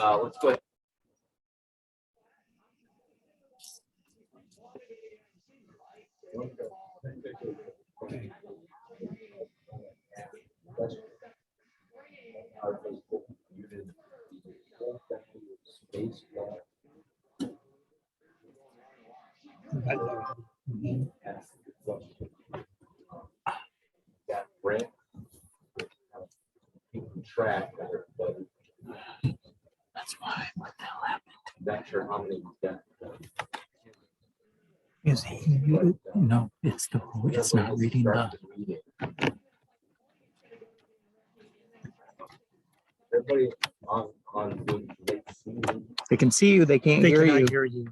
Let's go ahead. Track. That's why. What the hell happened? Not sure how many you got. Is he muted? No, it's not reading the. Everybody on Zoom, They can see you. They can't hear you.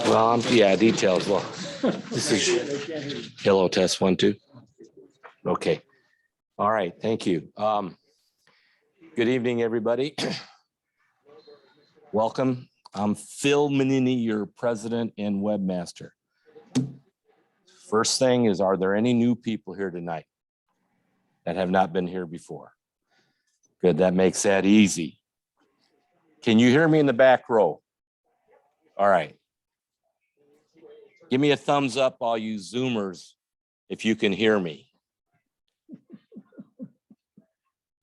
Well, yeah, details. Well, this is hello test 1 2. Okay. All right. Thank you. Good evening, everybody. Welcome. I'm Phil Manini, your president and webmaster. First thing is, are there any new people here tonight that have not been here before? Good. That makes that easy. Can you hear me in the back row? All right. Give me a thumbs up, all you Zoomers, if you can hear me.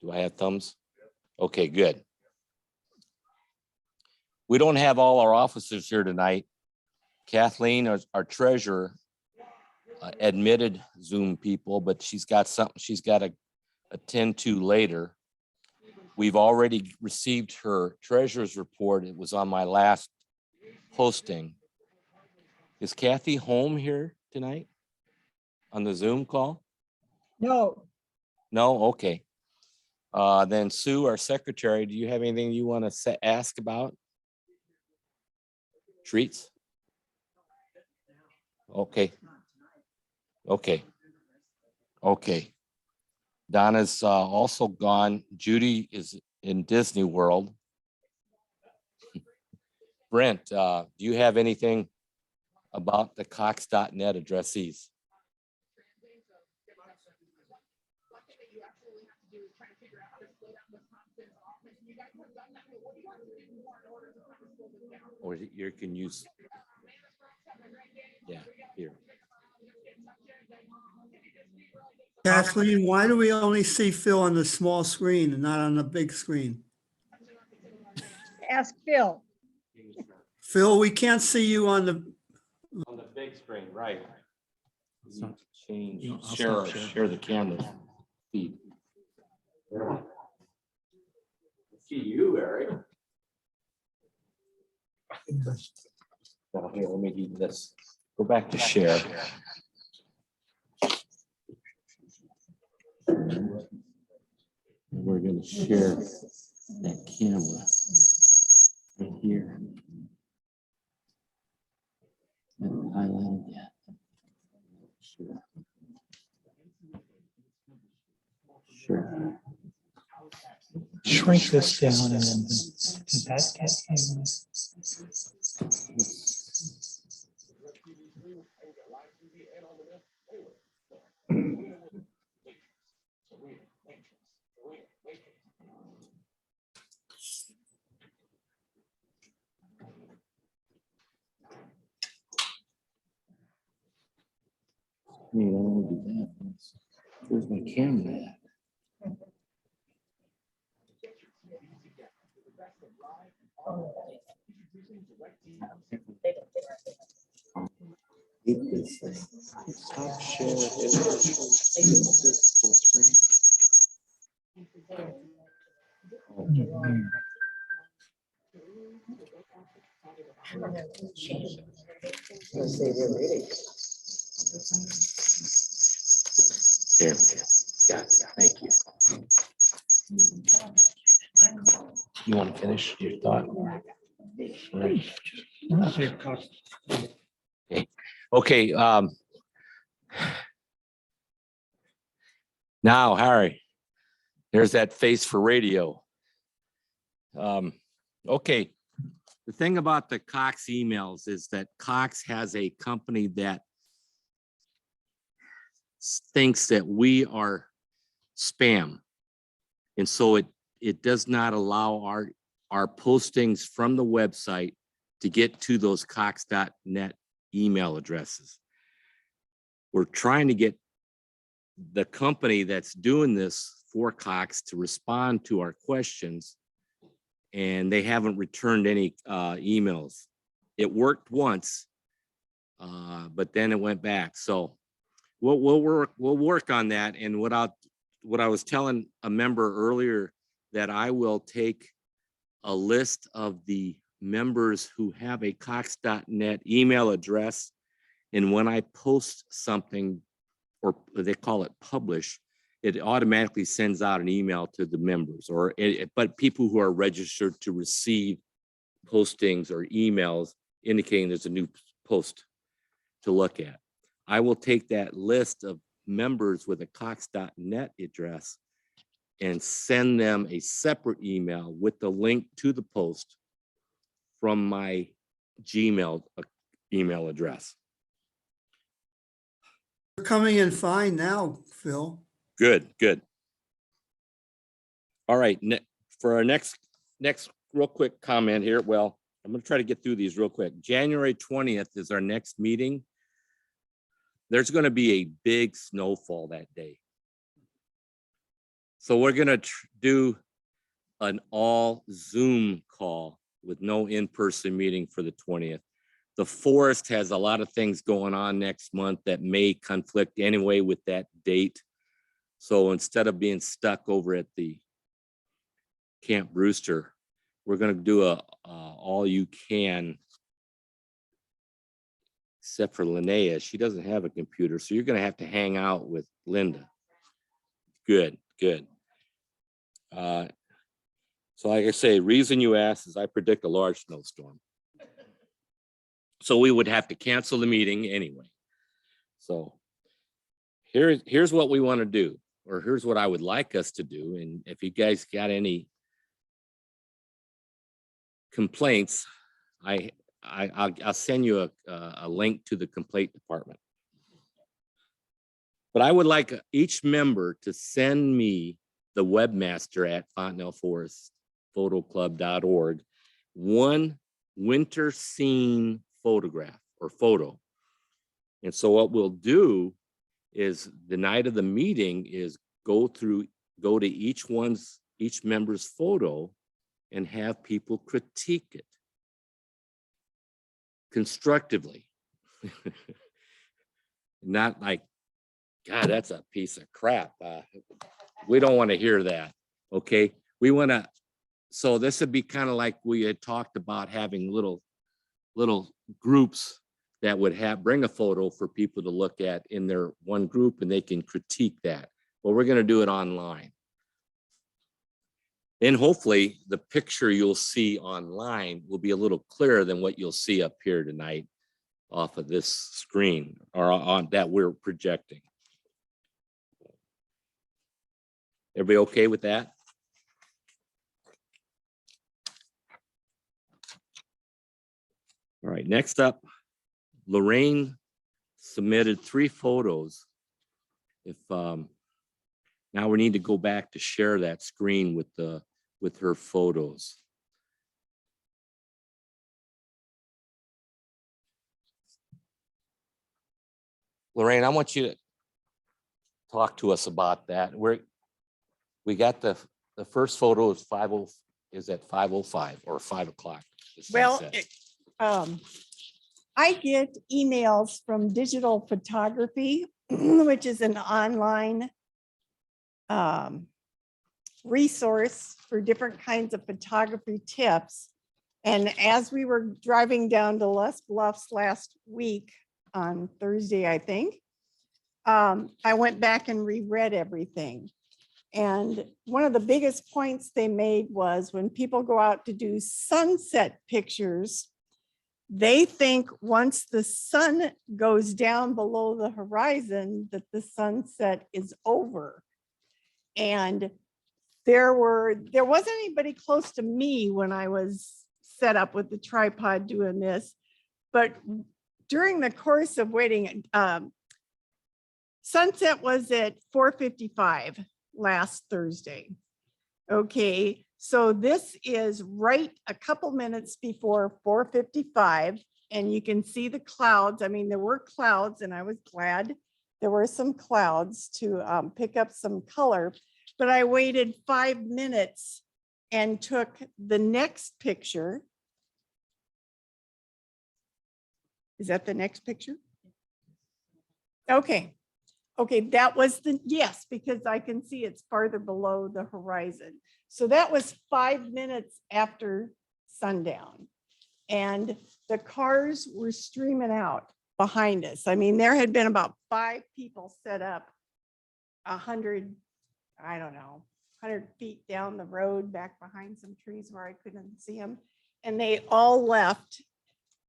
Do I have thumbs? Okay, good. We don't have all our officers here tonight. Kathleen, our treasurer, admitted Zoom people, but she's got something she's got to attend to later. We've already received her treasurer's report. It was on my last posting. Is Kathy home here tonight on the Zoom call? No. No? Okay. Then Sue, our secretary, do you have anything you want to ask about? Treats? Okay. Okay. Okay. Donna's also gone. Judy is in Disney World. Brent, do you have anything about the Cox.net addressees? Or you can use, yeah, here. Kathleen, why do we only see Phil on the small screen and not on the big screen? Ask Phil. Phil, we can't see you on the, On the big screen, right. So- Change, You know, I'll stop sharing. share the camera feed. see you, Eric. Now, here, let me do this. Go back to share. And we're going to share that camera right here. And highlight that. Sure. Sure. Shrink this down and then does that get you? I don't want to do that. Where's my camera at? Stop share. There we go. Got it. Thank you. You want to finish your thought? Right. Okay. Now, Harry, there's that face for radio. Okay. The thing about the Cox emails is that Cox has a company that thinks that we are spam. And so it it does not allow our postings from the website to get to those cox.net email addresses. We're trying to get the company that's doing this for Cox to respond to our questions, and they haven't returned any emails. It worked once, but then it went back. So we'll work on that. And what I was telling a member earlier, that I will take a list of the members who have a cox.net email address, and when I post something, or they call it publish, it automatically sends out an email to the members, but people who are registered to receive postings or emails indicating there's a new post to look at. I will take that list of members with a cox.net address and send them a separate email with the link to the post from my Gmail email address. You're coming in fine now, Phil. Good. All right, for our next real quick comment here. Well, I'm going to try to get through these real quick. January 20th is our next meeting. There's going to be a big snowfall that day. So we're going to do an all Zoom call with no in-person meeting for the 20th. The forest has a lot of things going on next month that may conflict anyway with that date. So instead of being stuck over at the Camp Brewster, we're going to do a all you can, except for Linnea. She doesn't have a computer, so you're going to have to hang out with Linda. Good. So like I say, reason you asked is I predict a large snowstorm. So we would have to cancel the meeting anyway. So here's what we want to do, or here's what I would like us to do. And if you guys got any complaints, I'll send you a link to the complaint department. But I would like each member to send me, the webmaster at FontenelleForestPhotoClub.org, one winter scene photograph or photo. And so what we'll do is the night of the meeting is go to each member's photo and have people critique it constructively. Not like, God, that's a piece of crap. We don't want to hear that. Okay. We want to, so this would be kind of like we had talked about, having little groups that would bring a photo for people to look at in their one group, and they can critique that. Well, we're going to do it online. And hopefully the picture you'll see online will be a little clearer than what you'll see up here tonight off of this screen, or on that we're projecting. Everybody okay with that? All right, next up, Lorraine submitted 3 photos. If now we need to go back to share that screen with her photos. Lorraine, I want you to talk to us about that. We got the first photo is at 5:05 or 5 o'clock. Well, I get emails from Digital Photography, which is an online resource for different kinds of photography tips. And as we were driving down to Les Bluffs last week on Thursday, I think, I went back and reread everything. And one of the biggest points they made was when people go out to do sunset pictures, they think once the sun goes down below the horizon that the sunset is over. And there wasn't anybody close to me when I was set up with the tripod doing this, but during the course of waiting, sunset was at 4:55 last Thursday. Okay, so this is right a couple minutes before 4:55, and you can see the clouds. I mean, there were clouds, and I was glad there were some clouds to pick up some color. But I waited 5 minutes and took the next picture. Is that the next picture? Okay. Okay, that was the, yes, because I can see it's farther below the horizon. So that was 5 minutes after sundown. And the cars were streaming out behind us. I mean, there had been about 5 people set up 100, I don't know, 100 feet down the road back behind some trees where I couldn't see them. And they all left.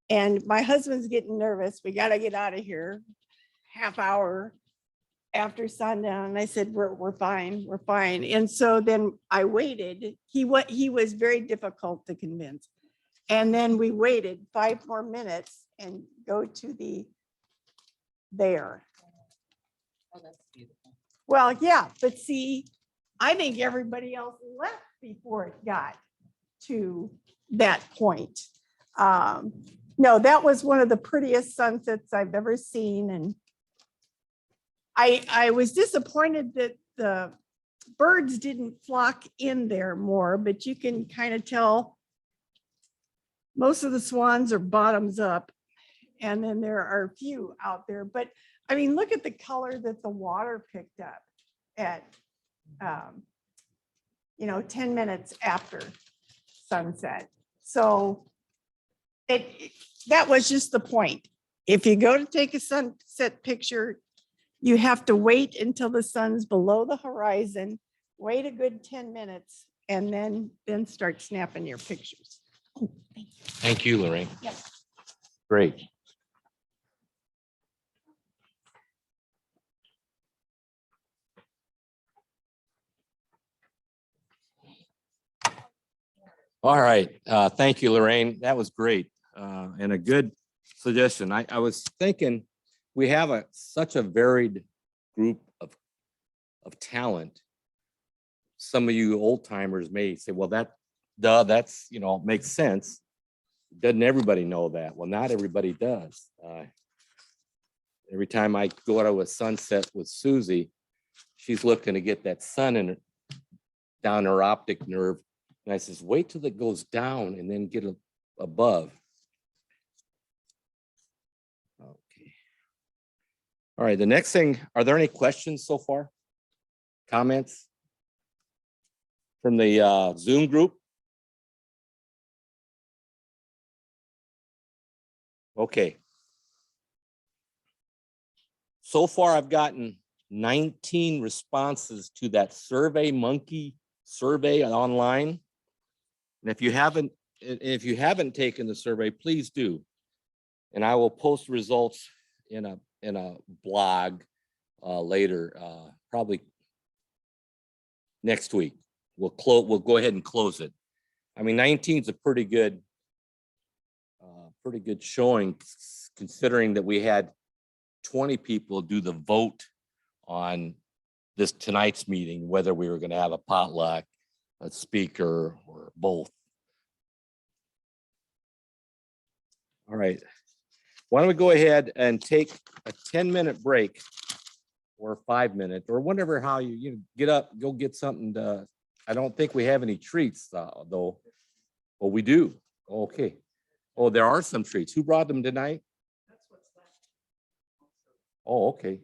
And my husband's getting nervous. We got to get out of here. Half hour after sundown. And I said, we're fine, we're fine. And so then I waited. He was very difficult to convince. And then we waited 5 more minutes and go to the there. Oh, that's beautiful. Well, yeah, but see, I think everybody else left before it got to that point. No, that was one of the prettiest sunsets I've ever seen. And I was disappointed that the birds didn't flock in there more, but you can kind of tell most of the swans are bottoms up. And then there are a few out there, but I mean, look at the color that the water picked up at, 10 minutes after sunset. So that was just the point. If you go to take a sunset picture, you have to wait until the sun's below the horizon, wait a good 10 minutes, and then start snapping your pictures. Oh, thank you. Thank you, Lorraine. Yep. Great. All right. Thank you, Lorraine. That was great and a good suggestion. I was thinking we have such a varied group of talent. Some of you old timers may say, well, that's, makes sense. Doesn't everybody know that? Well, not everybody does. Every time I go to a sunset with Susie, she's looking to get that sun down her optic nerve. And I says, wait till it goes down and then get above. Okay. All right, the next thing, are there any questions so far? Comments from the Zoom group? Okay. So far, I've gotten 19 responses to that Survey Monkey survey online. And if you haven't taken the survey, please do. And I will post results in a blog later, probably next week. We'll go ahead and close it. I mean, 19 is a pretty good showing, considering that we had 20 people do the vote on tonight's meeting, whether we were going to have a potluck, a speaker, or both. All right. Why don't we go ahead and take a 10-minute break or 5-minute or whatever, how you get up, go get something to, I don't think we have any treats though. Well, we do. Okay. Oh, there are some treats. Who brought them tonight? Oh, okay.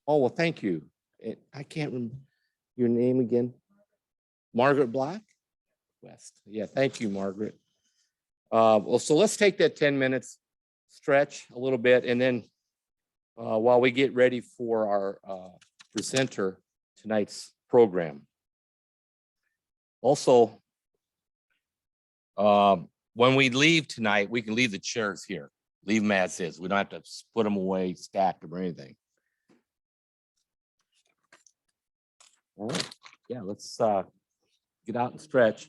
Oh, well, thank you. I can't remember your name again. Margaret Black? West. Yeah, thank you, Margaret. Well, so let's take that 10 minutes, stretch a little bit, and then while we get ready for our presenter tonight's program. Also, when we leave tonight, we can leave the chairs here. Leave them as is. We don't have to put them away, stack them, or anything. All right. Yeah, let's get out and stretch.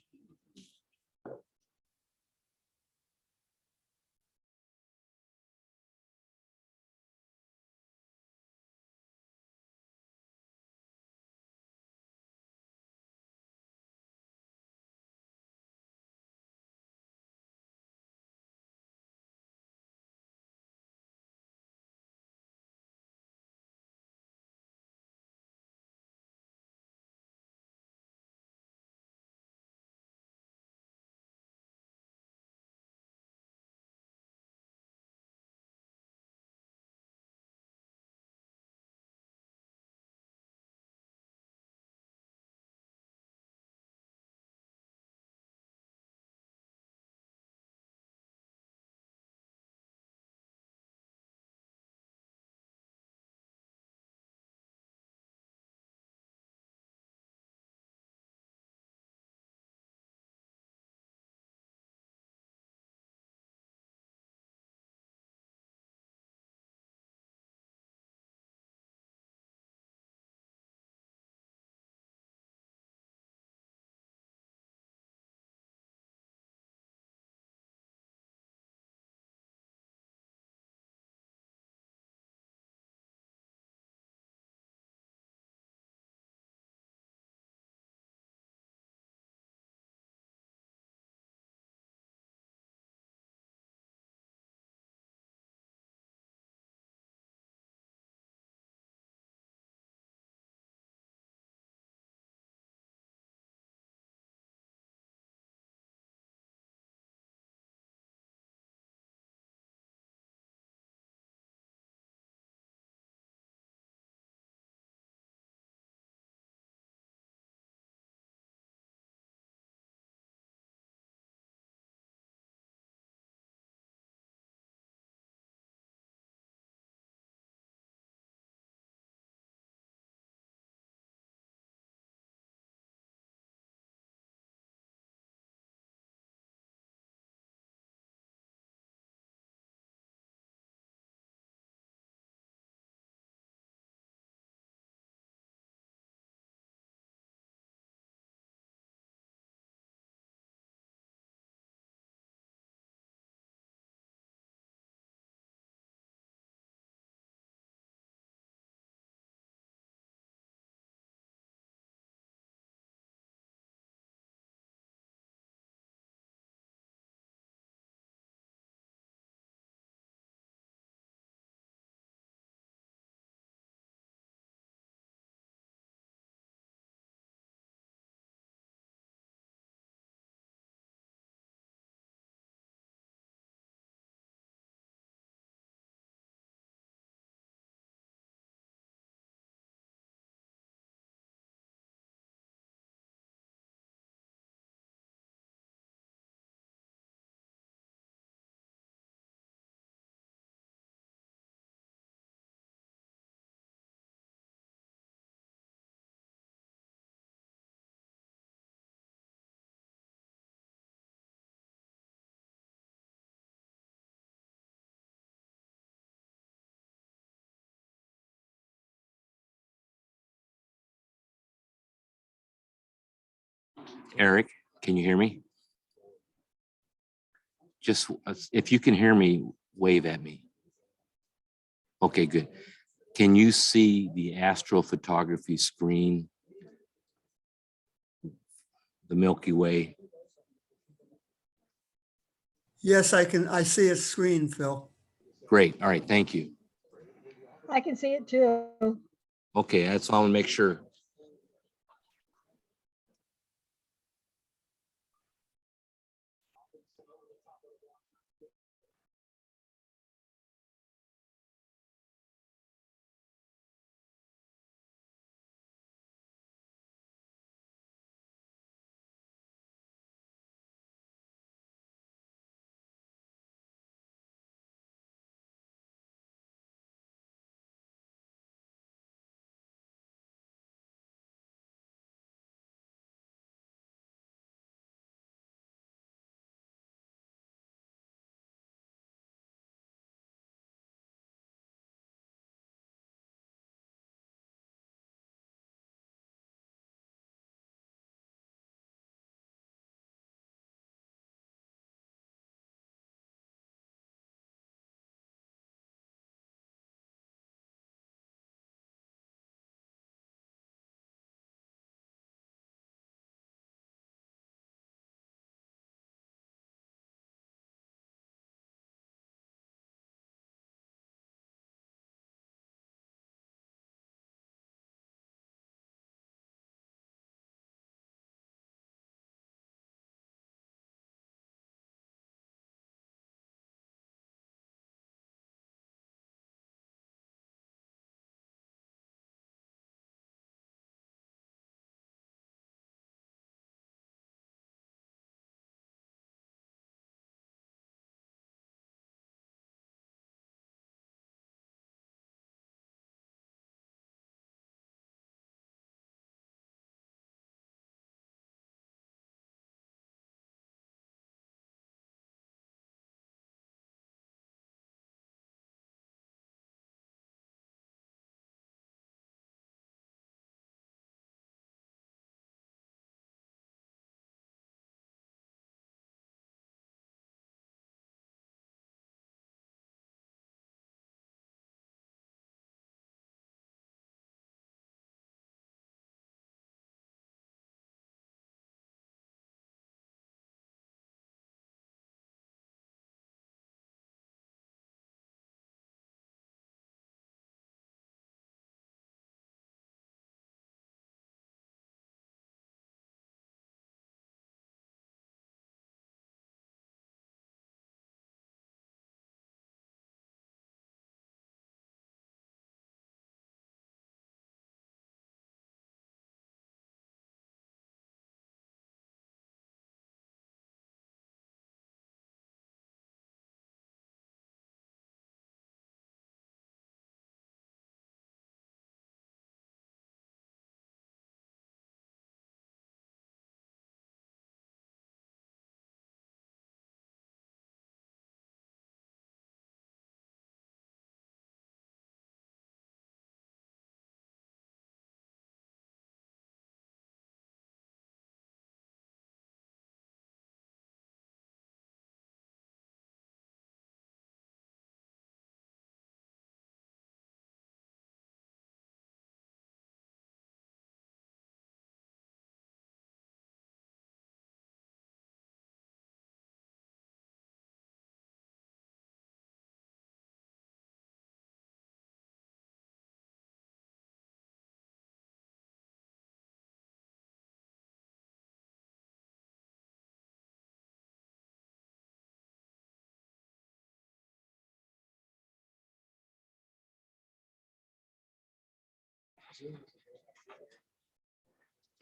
Eric, can you hear me? Just if you can hear me, wave at me. Okay, good. Can you see the astrophotography screen? The Milky Way. Yes, I can. I see a screen, Phil. Great. All right. Thank you. I can see it too. Okay, that's all I want to make sure.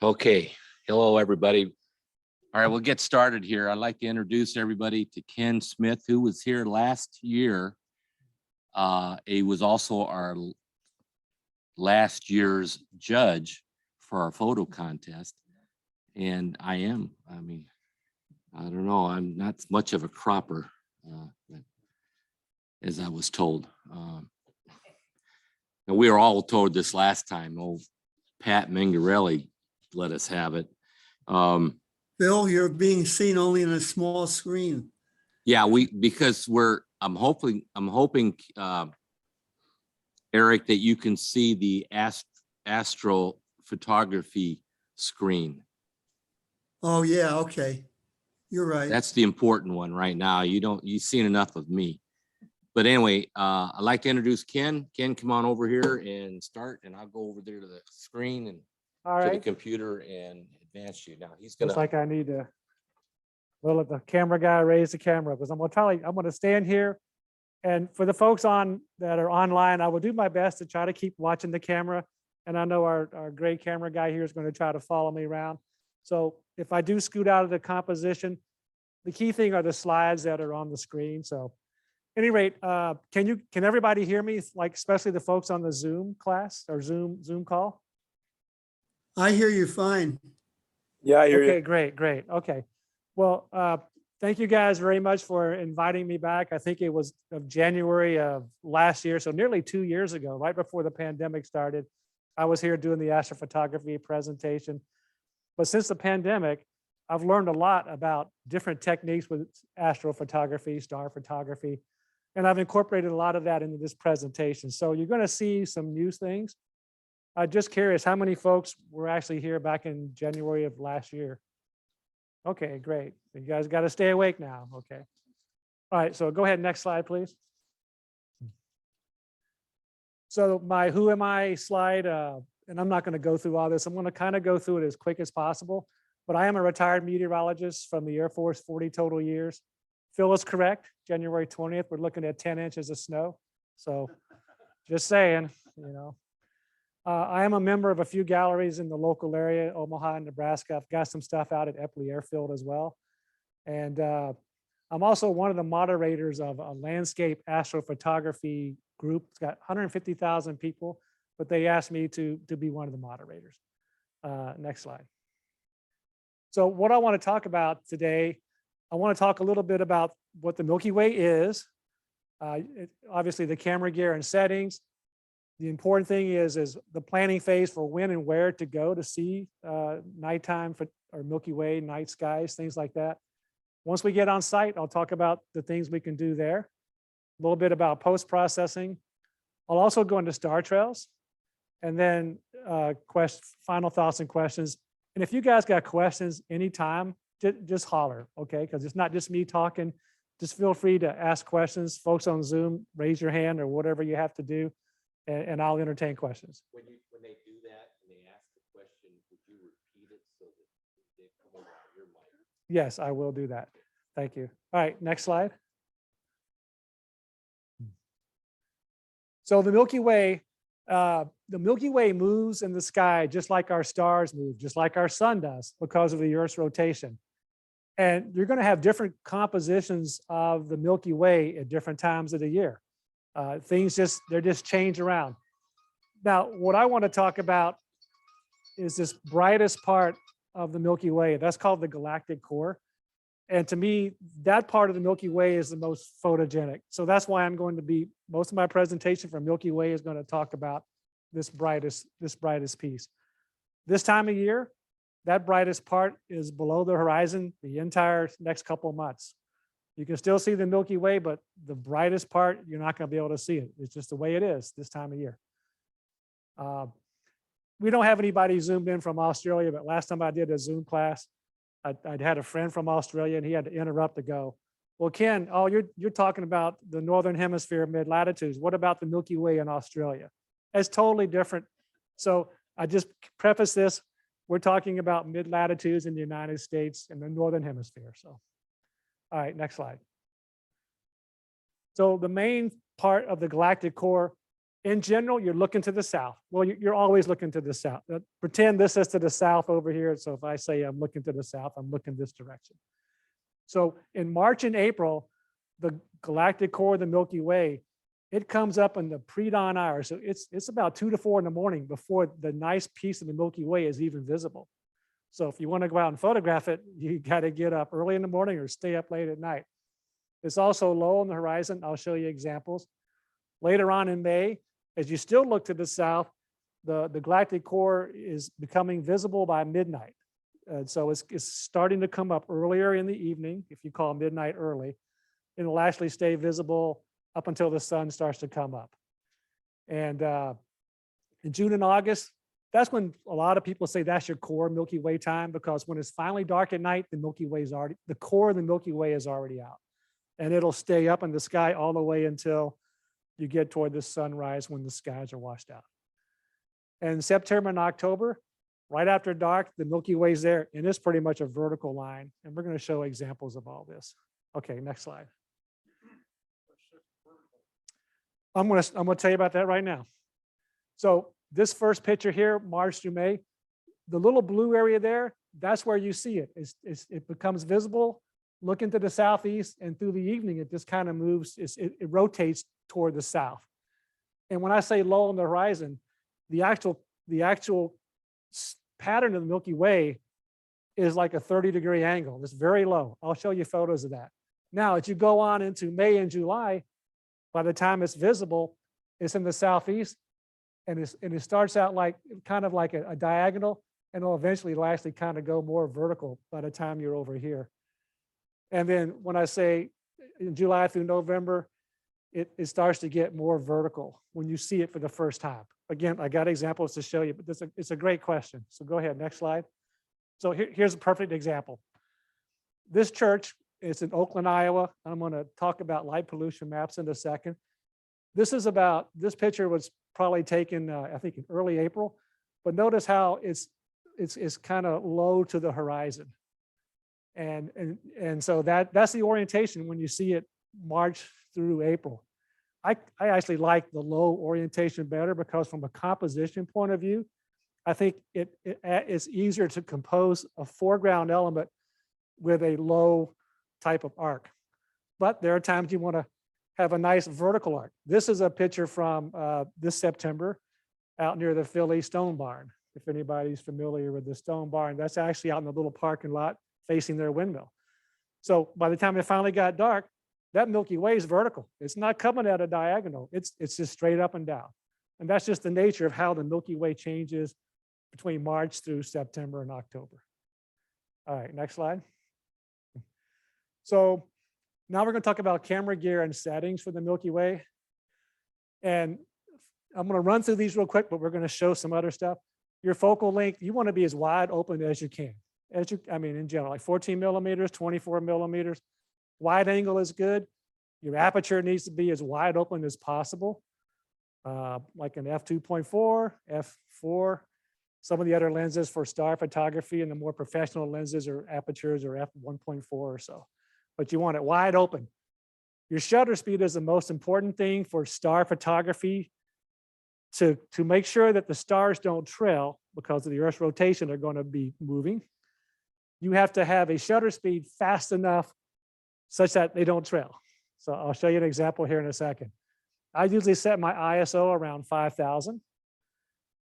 Okay. Hello, everybody. All right, we'll get started here. I'd like to introduce everybody to Ken Smith, who was here last year. He was also our last year's judge for our photo contest. And I mean, I don't know, I'm not much of a cropper, as I was told. And we were all told this last time. Old Pat Mingarelli let us have it. Phil, you're being seen only in a small screen. Yeah, because I'm hoping, Eric, that you can see the astrophotography screen. Oh, yeah, okay. You're right. That's the important one right now. You've seen enough of me. But anyway, I'd like to introduce Ken. Ken, come on over here and start, and I'll go over there to the screen and All to the right, computer and advance you. Now, he's looks gonna, like I need to, well, let the camera guy raise the camera because I'm gonna stand here. And for the folks that are online, I will do my best to try to keep watching the camera. And I know our great camera guy here is going to try to follow me around. So if I do scoot out of the composition, the key thing are the slides that are on the screen. So at any rate, can everybody hear me? Like especially the folks on the Zoom class or Zoom call? I hear you fine. Yeah, I hear Okay, you. great. Okay. Well, thank you guys very much for inviting me back. I think it was of January of last year, so nearly 2 years ago, right before the pandemic started. I was here doing the astrophotography presentation. But since the pandemic, I've learned a lot about different techniques with astrophotography, star photography, and I've incorporated a lot of that into this presentation. So you're going to see some new things. I'm just curious, how many folks were actually here back in January of last year? Okay, great. You guys got to stay awake now. Okay. All right, so go ahead, next slide, please. So my who am I slide, and I'm not going to go through all this. I'm going to kind of go through it as quick as possible, but I am a retired meteorologist from the Air Force, 40 total years. Phil is correct. January 20th, we're looking at 10 inches of snow. So just saying, I am a member of a few galleries in the local area, Omaha and Nebraska. I've got some stuff out at Epley Airfield as well. And I'm also one of the moderators of a landscape astrophotography group. It's got 150,000 people, but they asked me to be one of the moderators. Next slide. So what I want to talk about today, I want to talk a little bit about what the Milky Way is. Obviously the camera gear and settings. The important thing is the planning phase for when and where to go to see nighttime or Milky Way, night skies, things like that. Once we get on site, I'll talk about the things we can do there. A little bit about post-processing. I'll also go into star trails and then final thoughts and questions. And if you guys got questions anytime, just holler, okay? Because it's not just me talking. Just feel free to ask questions. Folks on Zoom, raise your hand or whatever you have to do, and I'll entertain questions. when they do that and they ask the question, would you repeat it so that they come over on your mic? Yes, I will do that. Thank you. All right, next slide. So the Milky Way moves in the sky just like our stars move, just like our sun does because of the Earth's rotation. And you're going to have different compositions of the Milky Way at different times of the year. They're just change around. Now, what I want to talk about is this brightest part of the Milky Way. That's called the galactic core. And to me, that part of the Milky Way is the most photogenic. So that's why I'm going to be, most of my presentation for Milky Way is going to talk about this brightest piece. This time of year, that brightest part is below the horizon the entire next couple of months. You can still see the Milky Way, but the brightest part, you're not going to be able to see it. It's just the way it is this time of year. We don't have anybody zoomed in from Australia, but last time I did a Zoom class, I'd had a friend from Australia and he had to interrupt to go, well, Ken, oh, you're talking about the Northern Hemisphere mid-latitudes. What about the Milky Way in Australia? It's totally different. So I just preface this. We're talking about mid-latitudes in the United States and the Northern Hemisphere. So, all right, next slide. So the main part of the galactic core, in general, you're looking to the south. Well, you're always looking to the south. Pretend this is to the south over here. So if I say I'm looking to the south, I'm looking this direction. So in March and April, the galactic core of the Milky Way, it comes up in the pre-dawn hours. So it's about 2 to 4 in the morning before the nice piece of the Milky Way is even visible. So if you want to go out and photograph it, you got to get up early in the morning or stay up late at night. It's also low on the horizon. I'll show you examples. Later on in May, as you still look to the south, the galactic core is becoming visible by midnight. So it's starting to come up earlier in the evening, if you call midnight early. And it'll actually stay visible up until the sun starts to come up. And in June and August, that's when a lot of people say that's your core Milky Way time, because when it's finally dark at night, the core of the Milky Way is already out. And it'll stay up in the sky all the way until you get toward the sunrise when the skies are washed out. And September and October, right after dark, the Milky Way's there, and it's pretty much a vertical line. And we're going to show examples of all this. Okay, next slide. I'm going to tell you about that right now. So this first picture here, March through May, the little blue area there, that's where you see it. It becomes visible. Look into the southeast, and through the evening, it just kind of moves. It rotates toward the south. And when I say low on the horizon, the actual pattern of the Milky Way is like a 30-degree angle. It's very low. I'll show you photos of that. Now, as you go on into May and July, by the time it's visible, it's in the southeast, and it starts out like kind of like a diagonal, and it'll actually kind of go more vertical by the time you're over here. And then when I say in July through November, it starts to get more vertical when you see it for the first time. Again, I got examples to show you, but it's a great question. So go ahead, next slide. So here's a perfect example. This church is in Oakland, Iowa. I'm going to talk about light pollution maps in a second. This picture was probably taken, I think, in early April, but notice how it's kind of low to the horizon. And so that's the orientation when you see it March through April. I actually like the low orientation better, because from a composition point of view, I think it's easier to compose a foreground element with a low type of arc. But there are times you want to have a nice vertical arc. This is a picture from this September out near the Philly Stone Barn. If anybody's familiar with the Stone Barn, that's actually out in the little parking lot facing their windmill. So by the time it finally got dark, that Milky Way is vertical. It's not coming at a diagonal. It's just straight up and down. And that's just the nature of how the Milky Way changes between March through September and October. All right, next slide. So now we're going to talk about camera gear and settings for the Milky Way. And I'm going to run through these real quick, but we're going to show some other stuff. Your focal length, you want to be as wide open as you can. In general, like 14 millimeters, 24 millimeters. Wide angle is good. Your aperture needs to be as wide open as possible, like an f2.4, f4. Some of the other lenses for star photography and the more professional lenses or apertures are f1.4 or so. But you want it wide open. Your shutter speed is the most important thing for star photography. To make sure that the stars don't trail because of the Earth's rotation, are going to be moving. You have to have a shutter speed fast enough such that they don't trail. So I'll show you an example here in a second. I usually set my ISO around 5,000,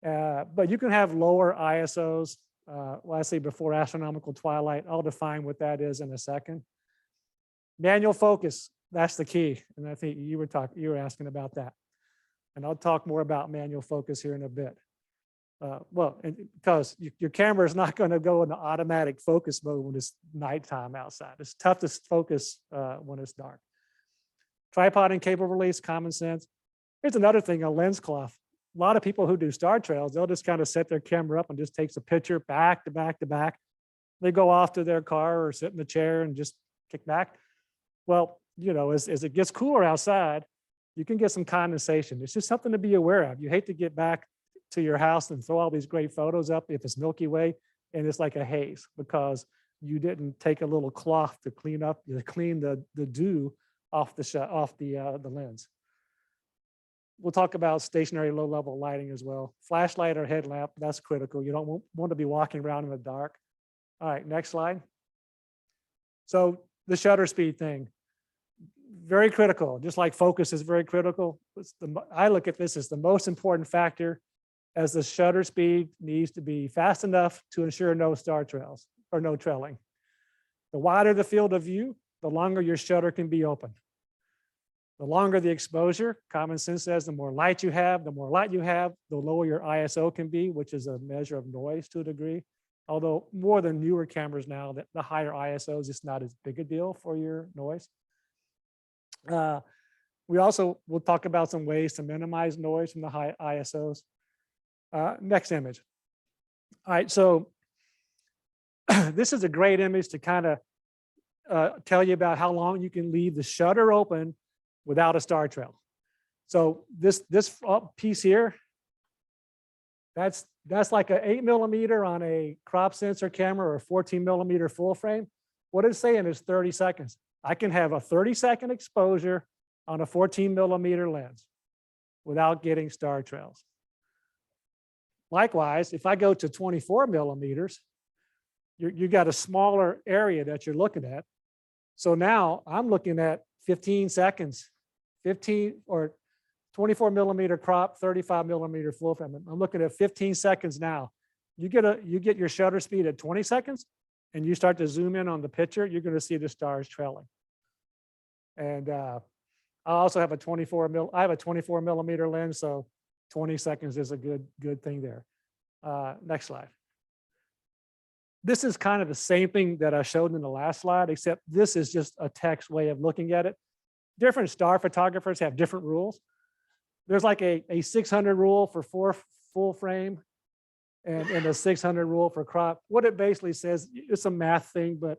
but you can have lower ISOs. Well, I say before Astronomical Twilight. I'll define what that is in a second. Manual focus, that's the key. And I think you were asking about that. And I'll talk more about manual focus here in a bit. Because your camera is not going to go into automatic focus mode when it's nighttime outside. It's tough to focus when it's dark. Tripod and cable release, common sense. Here's another thing, a lens cloth. A lot of people who do star trails, they'll just kind of set their camera up and just takes a picture back to back to back. They go off to their car or sit in the chair and just kick back. Well, as it gets cooler outside, you can get some condensation. It's just something to be aware of. You hate to get back to your house and throw all these great photos up if it's Milky Way and it's like a haze, because you didn't take a little cloth to clean the dew off the lens. We'll talk about stationary low level lighting as well. Flashlight or headlamp, that's critical. You don't want to be walking around in the dark. All right, next slide. So the shutter speed thing, very critical. Just like focus is very critical. I look at this as the most important factor, as the shutter speed needs to be fast enough to ensure no star trails or no trailing. The wider the field of view, the longer your shutter can be open. The longer the exposure, common sense says the more light you have, the lower your ISO can be, which is a measure of noise to a degree. Although more than newer cameras now, that the higher ISOs, it's not as big a deal for your noise. We also will talk about some ways to minimize noise from the high ISOs. Next image. All right, so this is a great image to kind of tell you about how long you can leave the shutter open without a star trail. So this piece here, that's like an 8mm on a crop sensor camera or a 14mm full frame. What it's saying is 30 seconds. I can have a 30-second exposure on a 14mm lens without getting star trails. Likewise, if I go to 24mm, you got a smaller area that you're looking at. So now I'm looking at 15 seconds, 15 or 24mm crop, 35mm full frame. I'm looking at 15 seconds now. You get your shutter speed at 20 seconds and you start to zoom in on the picture, you're going to see the stars trailing. And I also have a 24mm lens, so 20 seconds is a good thing there. Next slide. This is kind of the same thing that I showed in the last slide, except this is just a text way of looking at it. Different star photographers have different rules. There's like a 600 rule for full frame and a 600 rule for crop. What it basically says, it's a math thing, but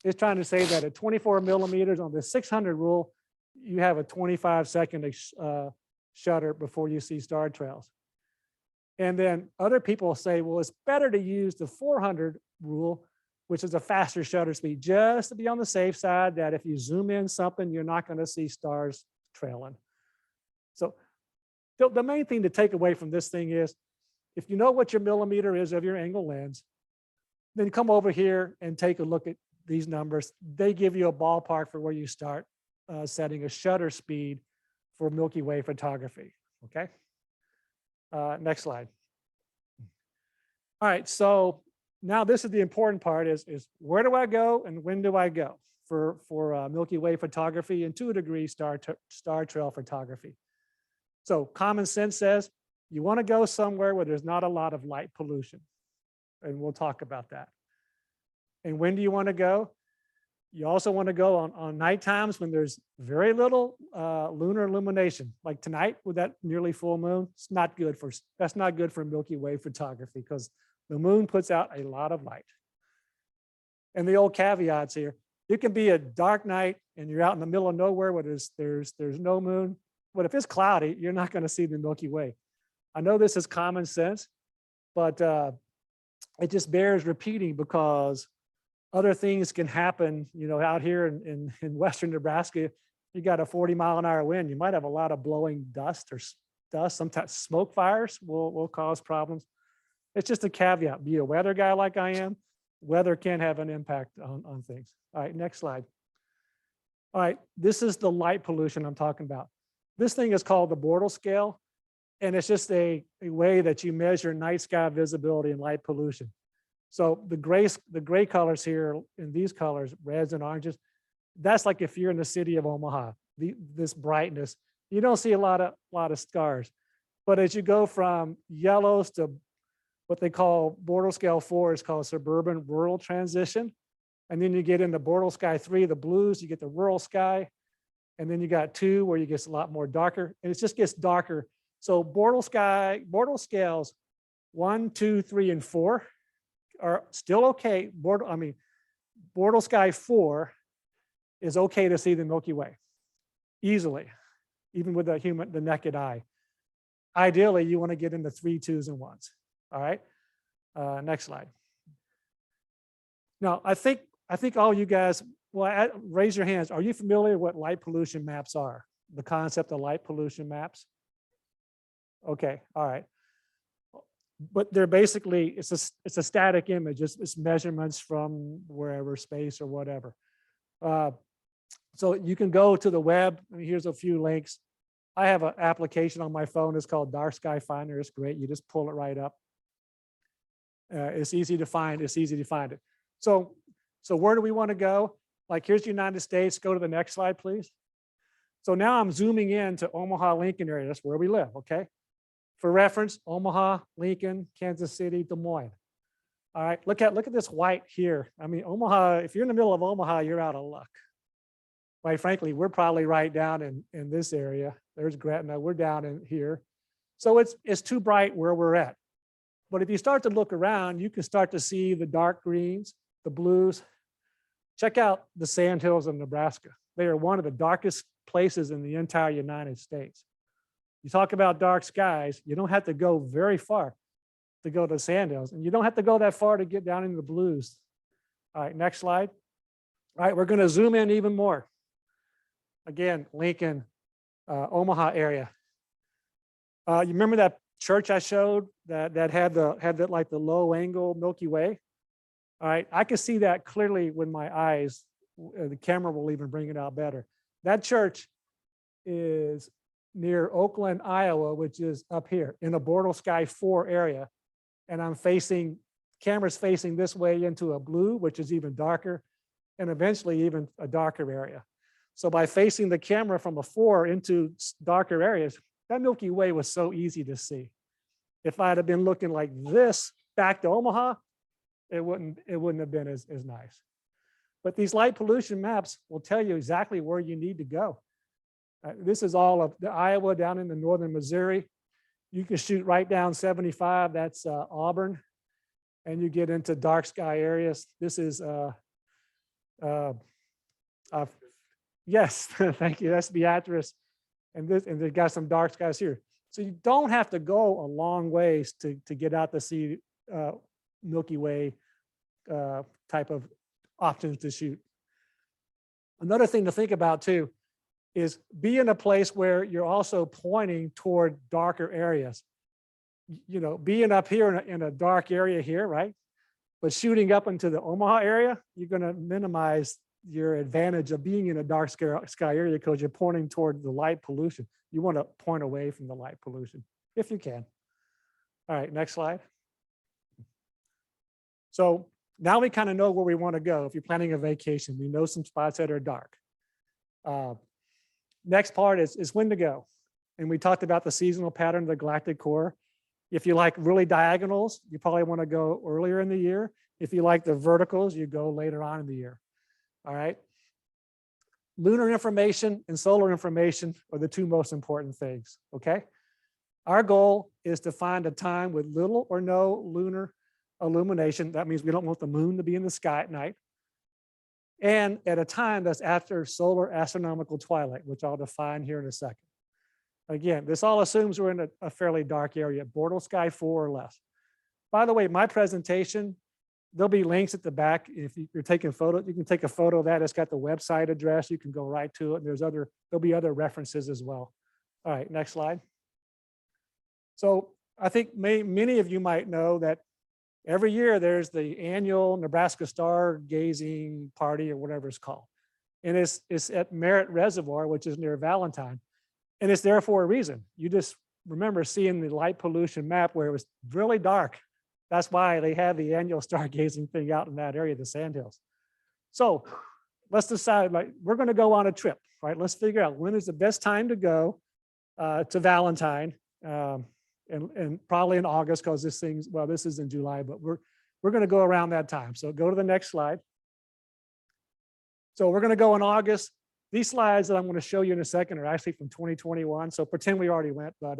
it's trying to say that at 24mm on the 600 rule, you have a 25-second shutter before you see star trails. And then other people say, well, it's better to use the 400 rule, which is a faster shutter speed, just to be on the safe side that if you zoom in something, you're not going to see stars trailing. So the main thing to take away from this thing is, if you know what your millimeter is of your angle lens, then come over here and take a look at these numbers. They give you a ballpark for where you start setting a shutter speed for Milky Way photography, okay? Next slide. All right, so now this is the important part is where do I go and when do I go for Milky Way photography and to a degree star trail photography. So common sense says you want to go somewhere where there's not a lot of light pollution, and we'll talk about that. And when do you want to go? You also want to go on night times when there's very little lunar illumination, like tonight with that nearly full moon. That's not good for Milky Way photography because the moon puts out a lot of light. And the old caveats here, it can be a dark night and you're out in the middle of nowhere where there's no moon. But if it's cloudy, you're not going to see the Milky Way. I know this is common sense, but it just bears repeating because other things can happen, out here in Western Nebraska. You got a 40-mile-an-hour wind. You might have a lot of blowing dust. Sometimes smoke fires will cause problems. It's just a caveat. Be a weather guy like I am. Weather can have an impact on things. All right, next slide. All right, this is the light pollution I'm talking about. This thing is called the Bortle scale, and it's just a way that you measure night sky visibility and light pollution. So the gray colors here in these colors, reds and oranges, that's like if you're in the city of Omaha, this brightness, you don't see a lot of stars. But as you go from yellows to what they call Bortle scale 4 is called suburban rural transition. And then you get into Bortle sky 3, the blues, you get the rural sky. And then you got 2 where you get a lot more darker, and it just gets darker. So Bortle scales 1, 2, 3, and 4 are still okay. Bortle sky 4 is okay to see the Milky Way easily, even with the naked eye. Ideally, you want to get into 3, 2s, and 1s. All right. Next slide. Now, I think all you guys, raise your hands. Are you familiar with what light pollution maps are? The concept of light pollution maps? Okay. All right. But they're basically, it's a static image. It's measurements from wherever, space or whatever. So you can go to the web. Here's a few links. I have an application on my phone. It's called Dark Sky Finder. It's great. You just pull it right up. It's easy to find. It's easy to find it. So where do we want to go? Like here's the United States. Go to the next slide, please. So now I'm zooming in to Omaha, Lincoln area. That's where we live, okay? For reference, Omaha, Lincoln, Kansas City, Des Moines. All right, look at this white here. I mean, Omaha, if you're in the middle of Omaha, you're out of luck. Quite frankly, we're probably right down in this area. There's Gretna, we're down in here. So it's too bright where we're at. But if you start to look around, you can start to see the dark greens, the blues. Check out the sandhills of Nebraska. They are one of the darkest places in the entire United States. You talk about dark skies, you don't have to go very far to go to the sandhills, and you don't have to go that far to get down into the blues. All right, next slide. All right, we're going to zoom in even more. Again, Lincoln, Omaha area. You remember that church I showed that had like the low angle Milky Way? All right, I can see that clearly with my eyes. The camera will even bring it out better. That church is near Oakland, Iowa, which is up here in a Bortle Sky 4 area. And I'm facing, camera's facing this way into a blue, which is even darker, and eventually even a darker area. So by facing the camera from a 4 into darker areas, that Milky Way was so easy to see. If I'd have been looking like this back to Omaha, it wouldn't have been as nice. But these light pollution maps will tell you exactly where you need to go. This is all of the Iowa down into northern Missouri. You can shoot right down 75, that's Auburn, and you get into dark sky areas. This is, yes, thank you, that's Beatrice. And they've got some dark skies here. So you don't have to go a long ways to get out to see Milky Way type of options to shoot. Another thing to think about too is be in a place where you're also pointing toward darker areas. You know, being up here in a dark area here, right? But shooting up into the Omaha area, you're going to minimize your advantage of being in a dark sky area because you're pointing toward the light pollution. You want to point away from the light pollution if you can. All right, next slide. So now we kind of know where we want to go. If you're planning a vacation, we know some spots that are dark. Next part is when to go. And we talked about the seasonal pattern of the galactic core. If you like really diagonals, you probably want to go earlier in the year. If you like the verticals, you go later on in the year. All right. Lunar information and solar information are the two most important things. Okay. Our goal is to find a time with little or no lunar illumination. That means we don't want the moon to be in the sky at night. And at a time that's after solar astronomical twilight, which I'll define here in a second. Again, this all assumes we're in a fairly dark area, Bortle Sky 4 or less. By the way, my presentation, there'll be links at the back. If you're taking photos, you can take a photo of that. It's got the website address. You can go right to it. And there'll be other references as well. All right, next slide. So I think many of you might know that every year there's the annual Nebraska stargazing party or whatever it's called. And it's at Merritt Reservoir, which is near Valentine. And it's there for a reason. You just remember seeing the light pollution map where it was really dark. That's why they have the annual stargazing thing out in that area, the Sandhills. So let's decide, like, we're going to go on a trip, right? Let's figure out when is the best time to go to Valentine, and probably in August, because this is in July, but we're going to go around that time. So go to the next slide. So we're going to go in August. These slides that I'm going to show you in a second are actually from 2021. So pretend we already went, but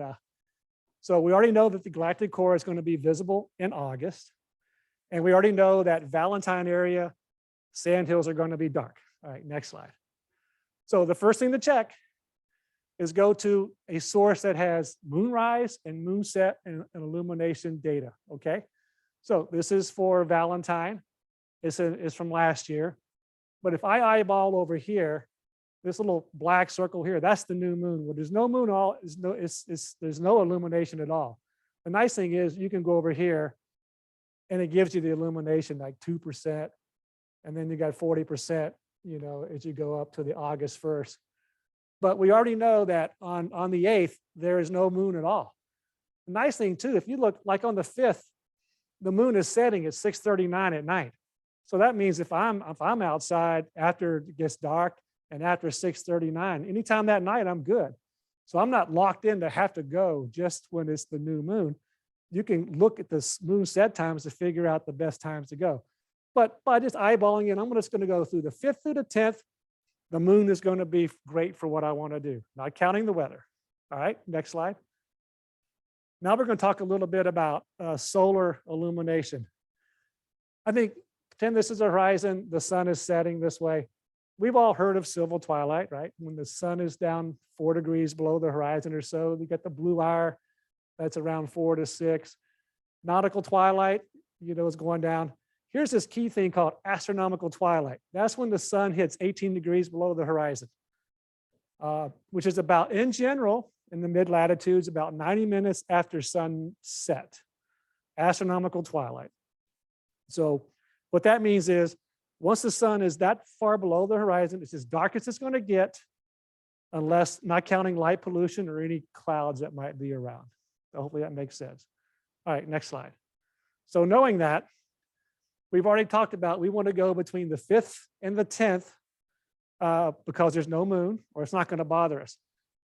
so we already know that the galactic core is going to be visible in August. And we already know that Valentine area sandhills are going to be dark. All right, next slide. So the first thing to check is go to a source that has moonrise and moonset and illumination data, okay? So this is for Valentine. It's from last year. But if I eyeball over here, this little black circle here, that's the new moon. Well, there's no moon there's no illumination at all. The nice thing is you can go over here and it gives you the illumination like 2%. And then you got 40%, you know, as you go up to the August 1st. But we already know that on the 8th, there is no moon at all. The nice thing too, if you look like on the 5th, the moon is setting at 6:39 at night. So that means if I'm outside after it gets dark and after 6:39, anytime that night, I'm good. So I'm not locked in to have to go just when it's the new moon. you can look at the moon set times to figure out the best times to go. But by just eyeballing it, I'm just going to go through the 5th through the 10th. The moon is going to be great for what I want to do, not counting the weather. All right, next slide. Now we're going to talk a little bit about solar illumination. I think, pretend this is a horizon, the sun is setting this way. We've all heard of silver twilight, right? When the sun is down 4 degrees below the horizon or so, you get the blue hour, that's around 4 to 6. Nautical twilight, is going down. Here's this key thing called astronomical twilight. That's when the sun hits 18 degrees below the horizon, which is about, in general, in the mid latitudes, about 90 minutes after sunset. Astronomical twilight. So what that means is, once the sun is that far below the horizon, it's as dark as it's going to get, unless not counting light pollution or any clouds that might be around. So hopefully that makes sense. All right, next slide. So knowing that, we've already talked about we want to go between the 5th and the 10th because there's no moon or it's not going to bother us.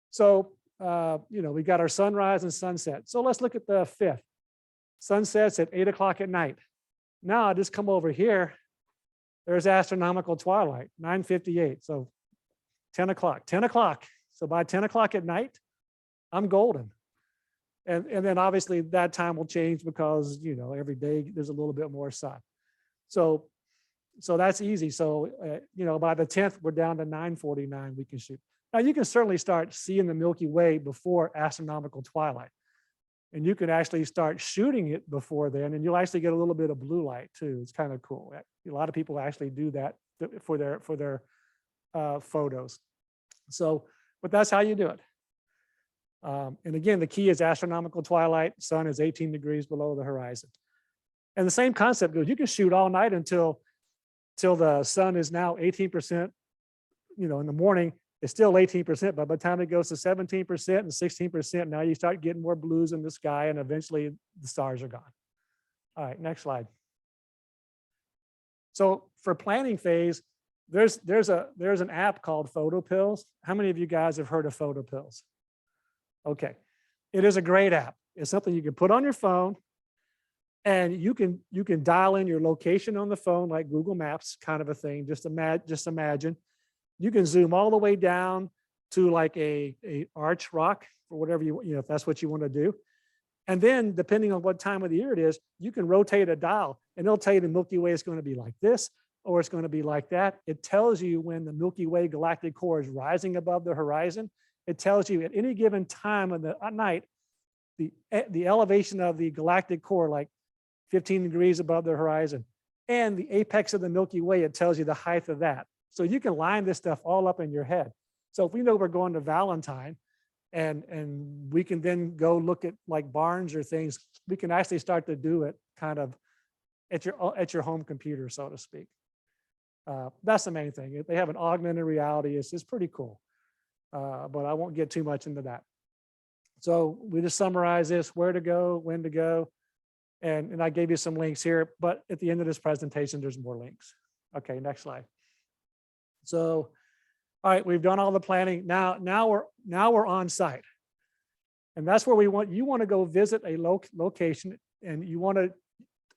So, we got our sunrise and sunset. So let's look at the 5th. Sunsets at 8 o'clock at night. Now I just come over here. There's astronomical twilight, 9:58. So 10 o'clock. So by 10 o'clock at night, I'm golden. And then obviously that time will change because, every day there's a little bit more sun. So that's easy. So, by the 10th, we're down to 9:49 we can shoot. Now you can certainly start seeing the Milky Way before astronomical twilight. And you can actually start shooting it before then, and you'll actually get a little bit of blue light too. It's kind of cool. A lot of people actually do that for their photos. So, but that's how you do it. And again, the key is astronomical twilight. Sun is 18 degrees below the horizon. And the same concept goes, you can shoot all night until the sun is now 18%, in the morning, it's still 18%, but by the time it goes to 17% and 16%, now you start getting more blues in the sky and eventually the stars are gone. All right, next slide. So for planning phase, there's an app called Photo Pills. How many of you guys have heard of Photo Pills? Okay, it is a great app. It's something you can put on your phone, and you can dial in your location on the phone, like Google Maps kind of a thing. Just imagine. You can zoom all the way down to like a arch rock or whatever if that's what you want to do. And then depending on what time of the year it is, you can rotate a dial and it'll tell you the Milky Way is going to be like this or it's going to be like that. It tells you when the Milky Way galactic core is rising above the horizon. It tells you at any given time of the night, the elevation of the galactic core, like 15 degrees above the horizon, and the apex of the Milky Way, it tells you the height of that. So you can line this stuff all up in your head. So if we know we're going to Valentine and we can then go look at like barns or things, we can actually start to do it kind of at your home computer, so to speak. That's the main thing. If they have an augmented reality, it's pretty cool. But I won't get too much into that. So we just summarize this, where to go, when to go. And I gave you some links here, but at the end of this presentation, there's more links. Okay, next slide. So, all right, we've done all the planning. Now we're on site. And that's where you want to go visit a location, and you want a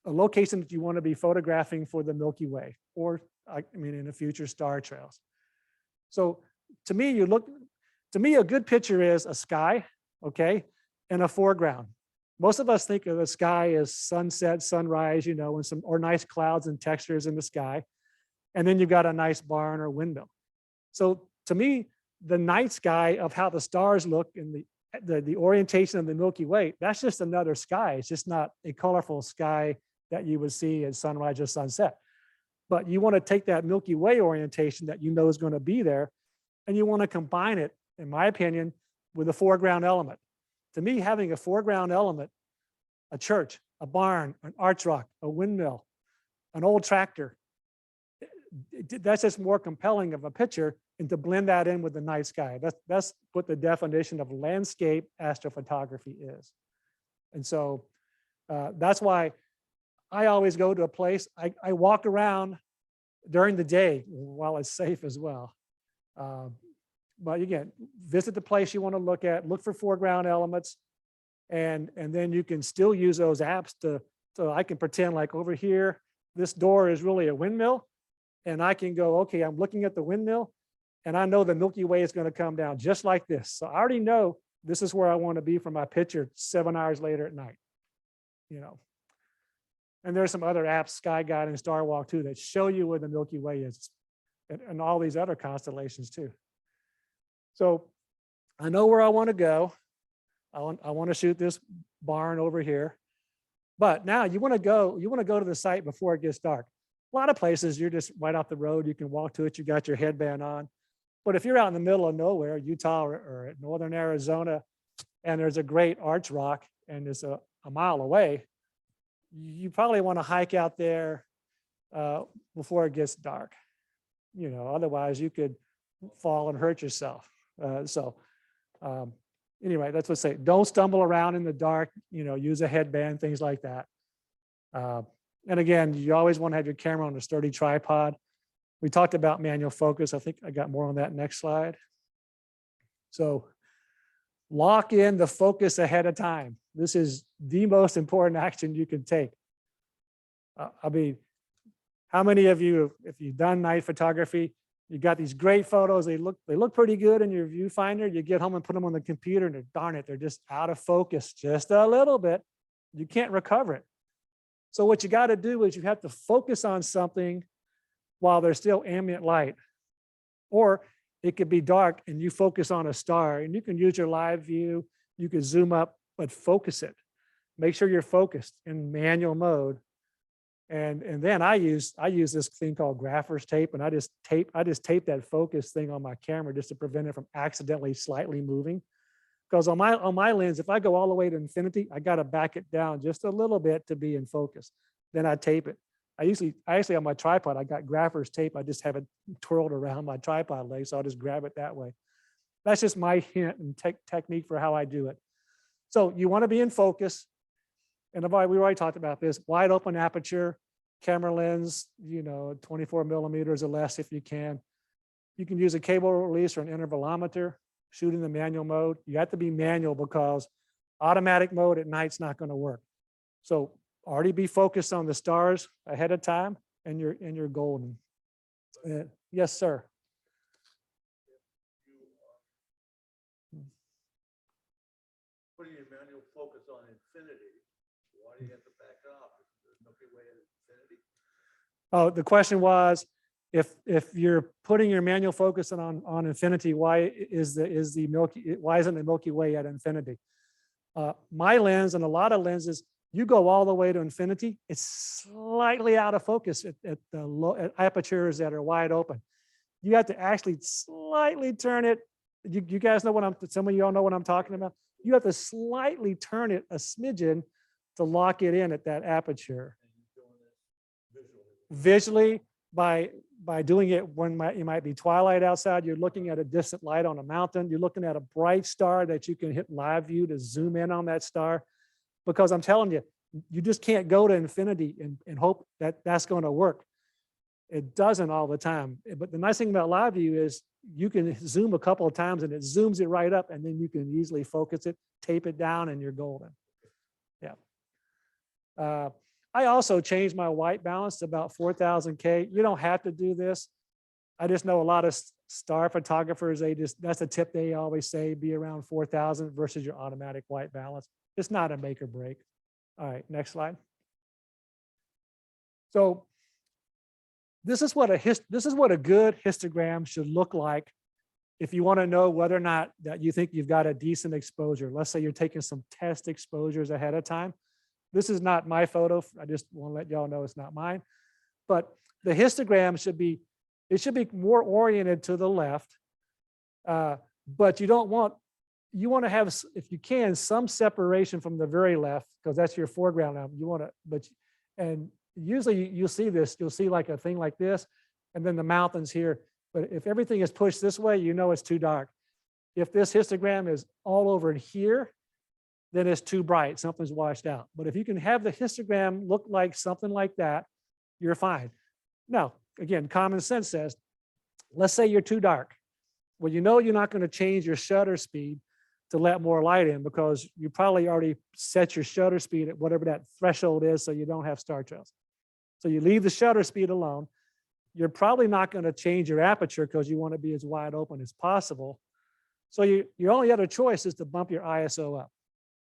location that you want to be photographing for the Milky Way, or in the future, star trails. So to me, a good picture is a sky, okay, and a foreground. Most of us think of the sky as sunset, sunrise, and or nice clouds and textures in the sky. And then you've got a nice barn or windmill. So to me, the night sky of how the stars look and the orientation of the Milky Way, that's just another sky. It's just not a colorful sky that you would see at sunrise or sunset. But you want to take that Milky Way orientation that is going to be there, and you want to combine it, in my opinion, with a foreground element. To me, having a foreground element, a church, a barn, an arch rock, a windmill, an old tractor, that's just more compelling of a picture, and to blend that in with the night sky. That's what the definition of landscape astrophotography is. And so that's why I always go to a place, I walk around during the day while it's safe as well. But again, visit the place you want to look at, look for foreground elements, And then you can still use those apps so I can pretend like over here, this door is really a windmill. And I can go, okay, I'm looking at the windmill and I know the Milky Way is going to come down just like this. So I already know this is where I want to be for my picture 7 hours later at night, you know. And there's some other apps, Sky Guide and Star Walk too, that show you where the Milky Way is and all these other constellations too. So I know where I want to go. I want to shoot this barn over here. But now you want to go to the site before it gets dark. A lot of places you're just right off the road. You can walk to it. You got your headband on. But if you're out in the middle of nowhere, Utah or northern Arizona, and there's a great arch rock and it's a mile away, you probably want to hike out there before it gets dark. You know, otherwise you could fall and hurt yourself. Anyway, that's what I say. Don't stumble around in the dark. You know, use a headband, things like that. And again, you always want to have your camera on a sturdy tripod. We talked about manual focus. I think I got more on that next slide. So lock in the focus ahead of time. This is the most important action you can take. I mean, how many of you, if you've done night photography, you got these great photos, they look pretty good in your viewfinder, you get home and put them on the computer and darn it, they're just out of focus just a little bit. You can't recover it. So what you got to do is you have to focus on something while there's still ambient light. Or it could be dark and you focus on a star, and you can use your live view, you can zoom up, but focus it. Make sure you're focused in manual mode. And then I use this thing called grapher's tape, and I just tape that focus thing on my camera just to prevent it from accidentally slightly moving. Because on my lens, if I go all the way to infinity, I got to back it down just a little bit to be in focus. Then I tape it. I actually on my tripod, I got grapher's tape. I just have it twirled around my tripod leg, so I'll just grab it that way. That's just my hint and technique for how I do it. So you want to be in focus. And we already talked about this, wide open aperture, camera lens, 24 millimeters or less if you can. You can use a cable release or an intervalometer, shoot in the manual mode. You have to be manual because automatic mode at night's not going to work. So already be focused on the stars ahead of time and you're golden. Yes, sir. Putting your manual focus on infinity, why do you have to back off? There's no good way at infinity. Oh, the question was, if you're putting your manual focus on infinity, why isn't the Milky Way at infinity? My lens and a lot of lenses, you go all the way to infinity, it's slightly out of focus at the low apertures that are wide open. You have to actually slightly turn it. You guys know some of you all know what I'm talking about. You have to slightly turn it a smidgen to lock it in at that aperture. Visually, by doing it when it might be twilight outside, you're looking at a distant light on a mountain, you're looking at a bright star that you can hit live view to zoom in on that star. Because I'm telling you, you just can't go to infinity and hope that that's going to work. It doesn't all the time. But the nice thing about live view is you can zoom a couple of times and it zooms it right up, and then you can easily focus it, tape it down, and you're golden. Yeah. I also changed my white balance to about 4,000 K. You don't have to do this. I just know a lot of star photographers, that's a tip they always say, be around 4,000 versus your automatic white balance. It's not a make or break. All right, next slide. So this is what a good histogram should look like if you want to know whether or not that you think you've got a decent exposure. Let's say you're taking some test exposures ahead of time. This is not my photo. I just want to let y'all know it's not mine. But the histogram should be more oriented to the left. But you want to have, if you can, some separation from the very left, because that's your foreground now. You want to, and usually you'll see this, you'll see like a thing like this, and then the mountains here. But if everything is pushed this way, you know it's too dark. If this histogram is all over here, then it's too bright, something's washed out. But if you can have the histogram look like something like that, you're fine. Now, again, common sense says, let's say you're too dark. Well, you know you're not going to change your shutter speed, to let more light in because you probably already set your shutter speed at whatever that threshold is so you don't have star trails. So you leave the shutter speed alone. You're probably not going to change your aperture because you want to be as wide open as possible. So your only other choice is to bump your ISO up.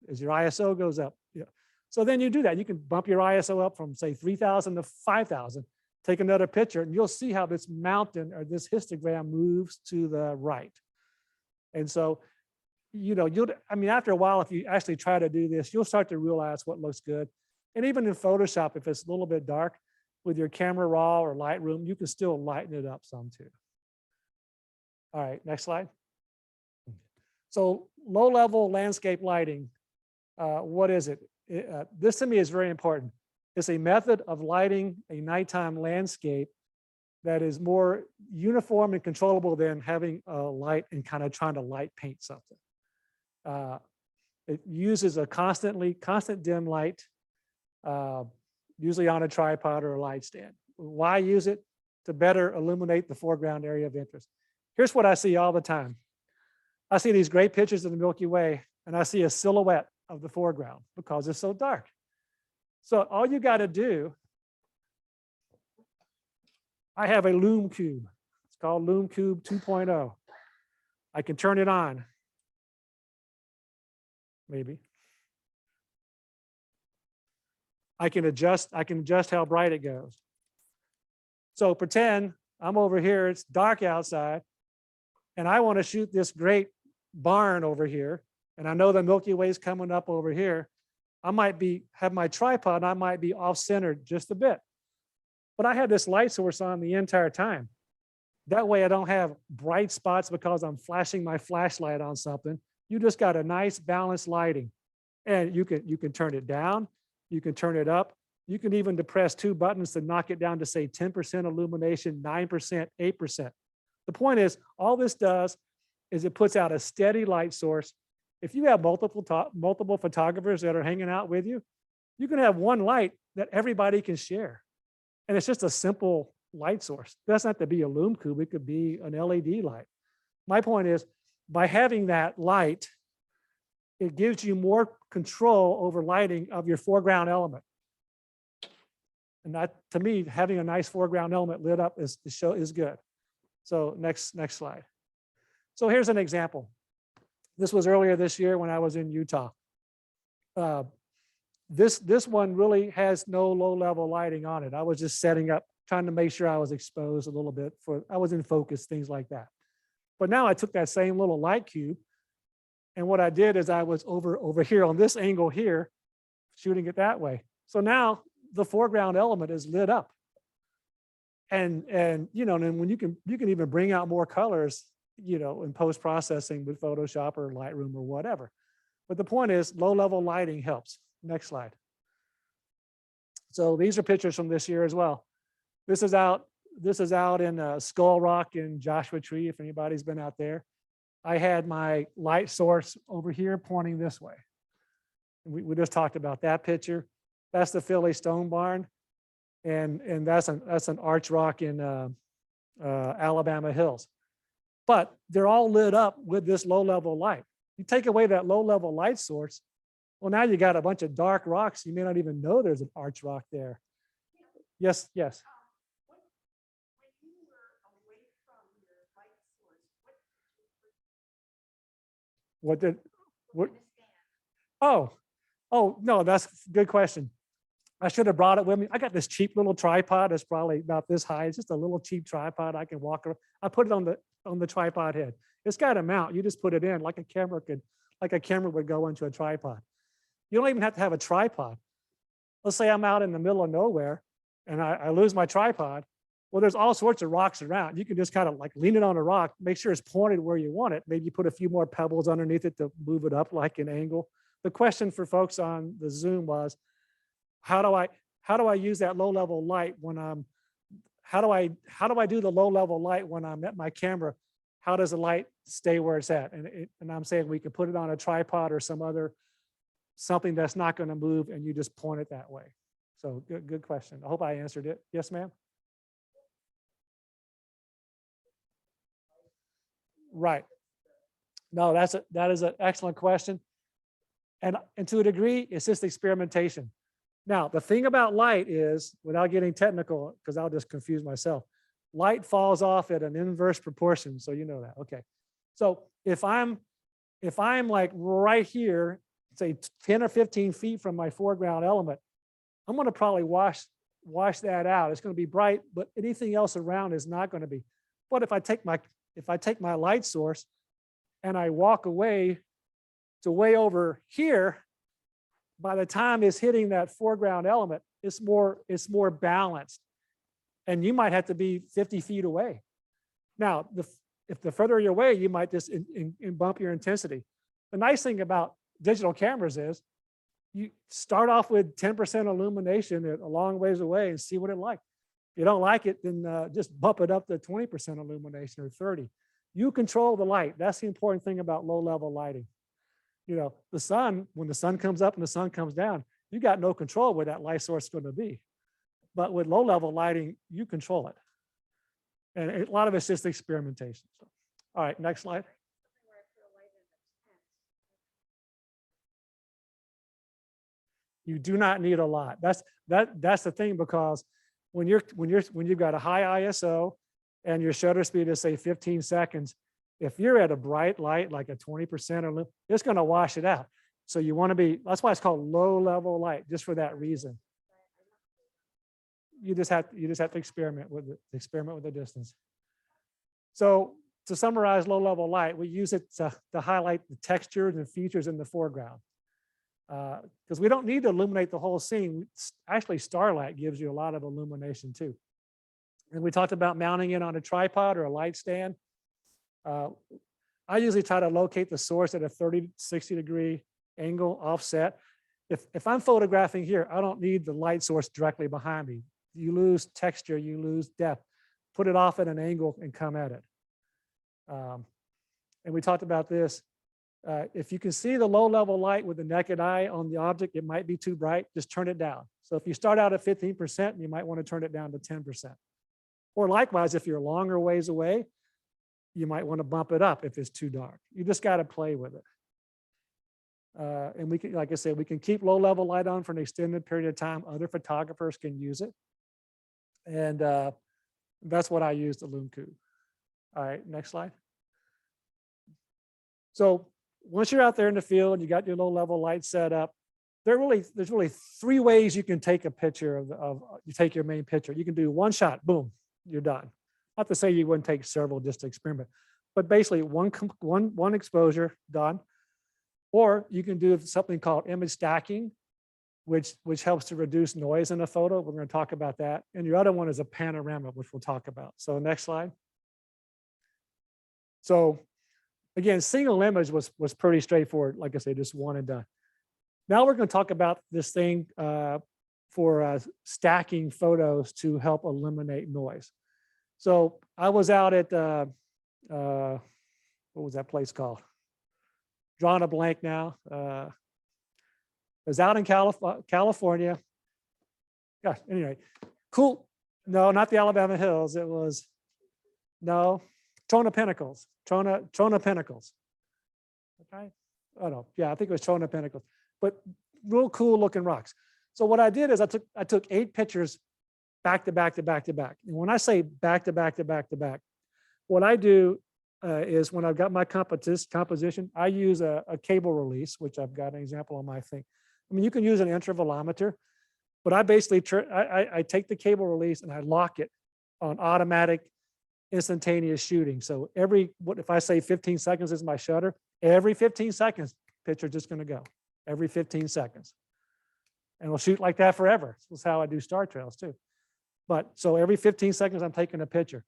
As your ISO goes up, yeah. So then you do that. You can bump your ISO up from say 3,000 to 5,000, take another picture, and you'll see how this mountain or this histogram moves to the right. And so, you know, I mean, after a while, if you actually try to do this, you'll start to realize what looks good. And even in Photoshop, if it's a little bit dark, with your Camera Raw or Lightroom, you can still lighten it up some too. All right, next slide. So low-level landscape lighting, what is it? This to me is very important. It's a method of lighting a nighttime landscape that is more uniform and controllable than having a light and kind of trying to light paint something. It uses a constant dim light, usually on a tripod or a light stand. Why use it? To better illuminate the foreground area of interest. Here's what I see all the time. I see these great pictures of the Milky Way, and I see a silhouette of the foreground because it's so dark. So all you got to do, I have a Lume Cube. It's called Lume Cube 2.0. I can turn it on. Maybe. I can adjust how bright it goes. So pretend I'm over here, it's dark outside, and I want to shoot this great barn over here, and I know the Milky Way is coming up over here. I might have my tripod, and I might be off-centered just a bit. But I have this light source on the entire time. That way I don't have bright spots because I'm flashing my flashlight on something. You just got a nice balanced lighting. And you can turn it down, you can turn it up. You can even depress two buttons to knock it down to say 10% illumination, 9%, 8%. The point is, all this does is it puts out a steady light source. If you have multiple photographers that are hanging out with you, you can have one light that everybody can share. And it's just a simple light source. It doesn't have to be a Lume Cube, it could be an LED light. My point is, by having that light, it gives you more control over lighting of your foreground element. And that, to me, having a nice foreground element lit up is good. So next slide. So here's an example. This was earlier this year when I was in Utah. This one really has no low-level lighting on it. I was just setting up, trying to make sure I was exposed a little bit I was in focus, things like that. But now I took that same little light cube, and what I did is I was over here on this angle here, shooting it that way. So now the foreground element is lit up. And you know, and when you can even bring out more colors, you know, in post-processing with Photoshop or Lightroom or whatever. But the point is, low-level lighting helps. Next slide. So these are pictures from this year as well. This is out in Skull Rock in Joshua Tree, if anybody's been out there. I had my light source over here pointing this way. We just talked about that picture. That's the Philly Stone Barn. And that's an arch rock in Alabama Hills. But they're all lit up with this low-level light. You take away that low-level light source, well, now you got a bunch of dark rocks. You may not even know there's an arch rock there. Yes, yes. What? Oh, no, that's a good question. I should have brought it with me. I got this cheap little tripod that's probably about this high. It's just a little cheap tripod I can walk around. I put it on the tripod head. It's got a mount. You just put it in like a camera would go into a tripod. You don't even have to have a tripod. Let's say I'm out in the middle of nowhere and I lose my tripod. Well, there's all sorts of rocks around. You can just kind of like lean it on a rock, make sure it's pointed where you want it. Maybe you put a few more pebbles underneath it to move it up like an angle. The question for folks on the Zoom was, how do I use that low level light when how do I do the low level light when I'm at my camera? How does the light stay where it's at? And I'm saying we can put it on a tripod or something that's not going to move, and you just point it that way. So good question. I hope I answered it. Yes, ma'am. Right. No, that is an excellent question. And to a degree, it's just experimentation. Now, the thing about light is, without getting technical, because I'll just confuse myself, light falls off at an inverse proportion. So you know that. Okay. So if I'm like right here, say 10 or 15 feet from my foreground element, I'm going to probably wash that out. It's going to be bright, but anything else around is not going to be. But if I take my light source and I walk away to way over here, by the time it's hitting that foreground element, it's more balanced. And you might have to be 50 feet away. Now, if the further you're away, you might just bump your intensity. The nice thing about digital cameras is you start off with 10% illumination at a long ways away and see what it like. If you don't like it, then just bump it up to 20% illumination or 30. You control the light. That's the important thing about low level lighting. You know, the sun, when the sun comes up and the sun comes down, you got no control where that light source is going to be. But with low level lighting, you control it. And a lot of it's just experimentation. So, all right, next slide. You do not need a lot. That's the thing, because when you've got a high ISO and your shutter speed is say 15 seconds, if you're at a bright light like a 20% or it's going to wash it out. So you want to be, that's why it's called low level light, just for that reason. You just have to experiment with the distance. So to summarize low level light, we use it to highlight the textures and features in the foreground. Because we don't need to illuminate the whole scene. Actually, starlight gives you a lot of illumination too. And we talked about mounting it on a tripod or a light stand. I usually try to locate the source at a 30, 60 degree angle offset. If I'm photographing here, I don't need the light source directly behind me. You lose texture, you lose depth. Put it off at an angle and come at it. And we talked about this. If you can see the low level light with the naked eye on the object, it might be too bright, just turn it down. So if you start out at 15%, you might want to turn it down to 10%. Or likewise, if you're longer ways away, you might want to bump it up if it's too dark. You just got to play with it. And we can, like I said, we can keep low level light on for an extended period of time. Other photographers can use it. And that's what I use the Lunar. All right, next slide. So once you're out there in the field, you got your low level light set up. There's really three ways you can take a picture you take your main picture. You can do one shot, boom, you're done. Not to say you wouldn't take several just to experiment, but basically one exposure, done. Or you can do something called image stacking, which helps to reduce noise in a photo. We're going to talk about that. And your other one is a panorama, which we'll talk about. So next slide. So again, single image was pretty straightforward. Like I said, just one and done. Now we're going to talk about this thing for stacking photos to help eliminate noise. So I was out at, what was that place called? Drawing a blank now. I was out in California. Gosh, anyway, cool. No, not the Alabama Hills. It was, no, Trona Pinnacles. Trona Pinnacles. Okay. Oh no, yeah, I think it was Trona Pinnacles. But real cool looking rocks. So what I did is I took 8 pictures back to back to back to back. And when I say back to back to back to back, what I do is when I've got my composition, I use a cable release, which I've got an example on my thing. I mean, you can use an intervalometer, but I basically I take the cable release and I lock it on automatic instantaneous shooting. So if I say 15 seconds is my shutter, every 15 seconds, picture just going to go every 15 seconds. And we'll shoot like that forever. This is how I do star trails too. But so every 15 seconds, I'm taking a picture.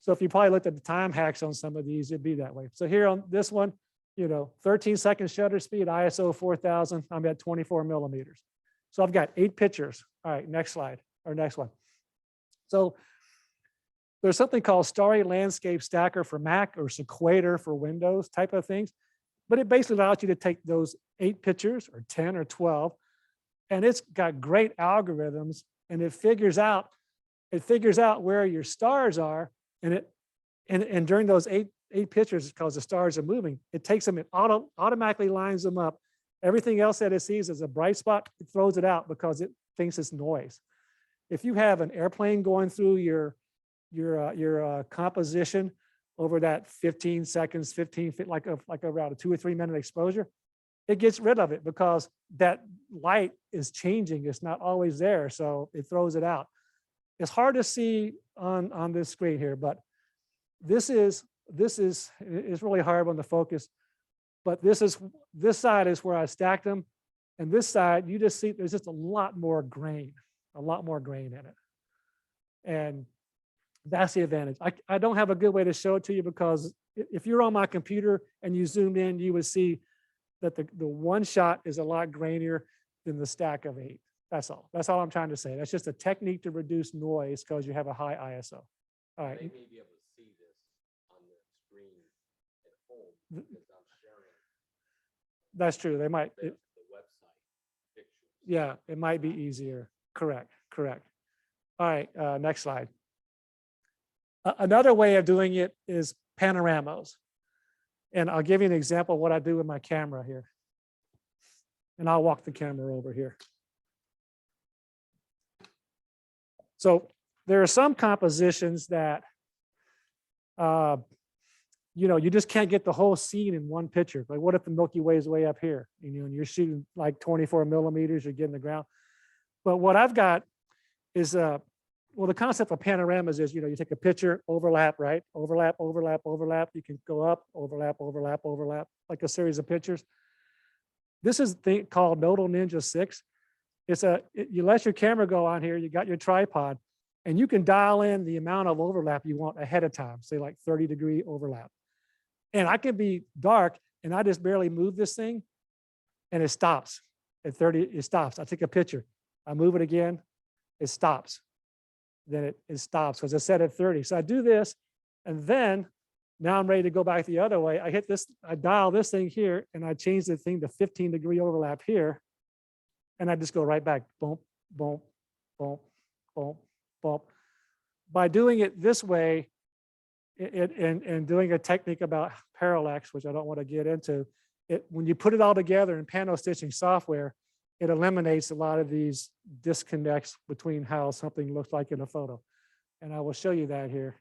So if you probably looked at the time hacks on some of these, it'd be that way. So here on this one, 13 second shutter speed, ISO 4000, I'm at 24 millimeters. So I've got 8 pictures. All right, next slide, or next one. So there's something called Starry Landscape Stacker for Mac or Sequator for Windows type of things. But it basically allows you to take those 8 pictures or 10 or 12, and it's got great algorithms, and it figures out where your stars are, and during those 8 eight pictures because the stars are moving. It takes them, it automatically lines them up. Everything else that it sees as a bright spot, it throws it out because it thinks it's noise. If you have an airplane going through your composition over that 15 seconds, 15 feet, like around a 2 or 3 minute exposure, it gets rid of it because that light is changing. It's not always there, so it throws it out. It's hard to see on this screen here, but this is really hard on the focus. But this side is where I stacked them, and this side you just see there's just a lot more grain in it, and that's the advantage. I don't have a good way to show it to you because if you're on my computer and you zoomed in, you would see that the one shot is a lot grainier than the stack of 8. That's all. That's all I'm trying to say. That's just a technique to reduce noise because you have a high ISO. All right. They may be able to see this on the screen at home because I'm sharing That's true. They might. the website pictures. Yeah, it might be easier. Correct. All right, next slide. Another way of doing it is panoramas. And I'll give you an example of what I do with my camera here. And I'll walk the camera over here. So there are some compositions that, you just can't get the whole scene in one picture. Like what if the Milky Way is way up here, and you're shooting like 24 millimeters, you're getting the ground. But what I've got is, the concept of panoramas is, you take a picture, overlap, right? Overlap. You can go up, overlap, like a series of pictures. This is called Nodal Ninja 6. You let your camera go on here, you got your tripod, and you can dial in the amount of overlap you want ahead of time, say like 30-degree overlap. And I can be dark, and I just barely move this thing, and it stops. At 30, it stops. I take a picture. I move it again, it stops. Then it stops because it's set at 30. So I do this, and then now I'm ready to go back the other way. I hit this, I dial this thing here, and I change the thing to 15-degree overlap here, and I just go right back. Boom, boom, boom, boom, boom. By doing it this way, and doing a technique about parallax, which I don't want to get into, when you put it all together in pano stitching software, it eliminates a lot of these disconnects between how something looks like in a photo. And I will show you that here.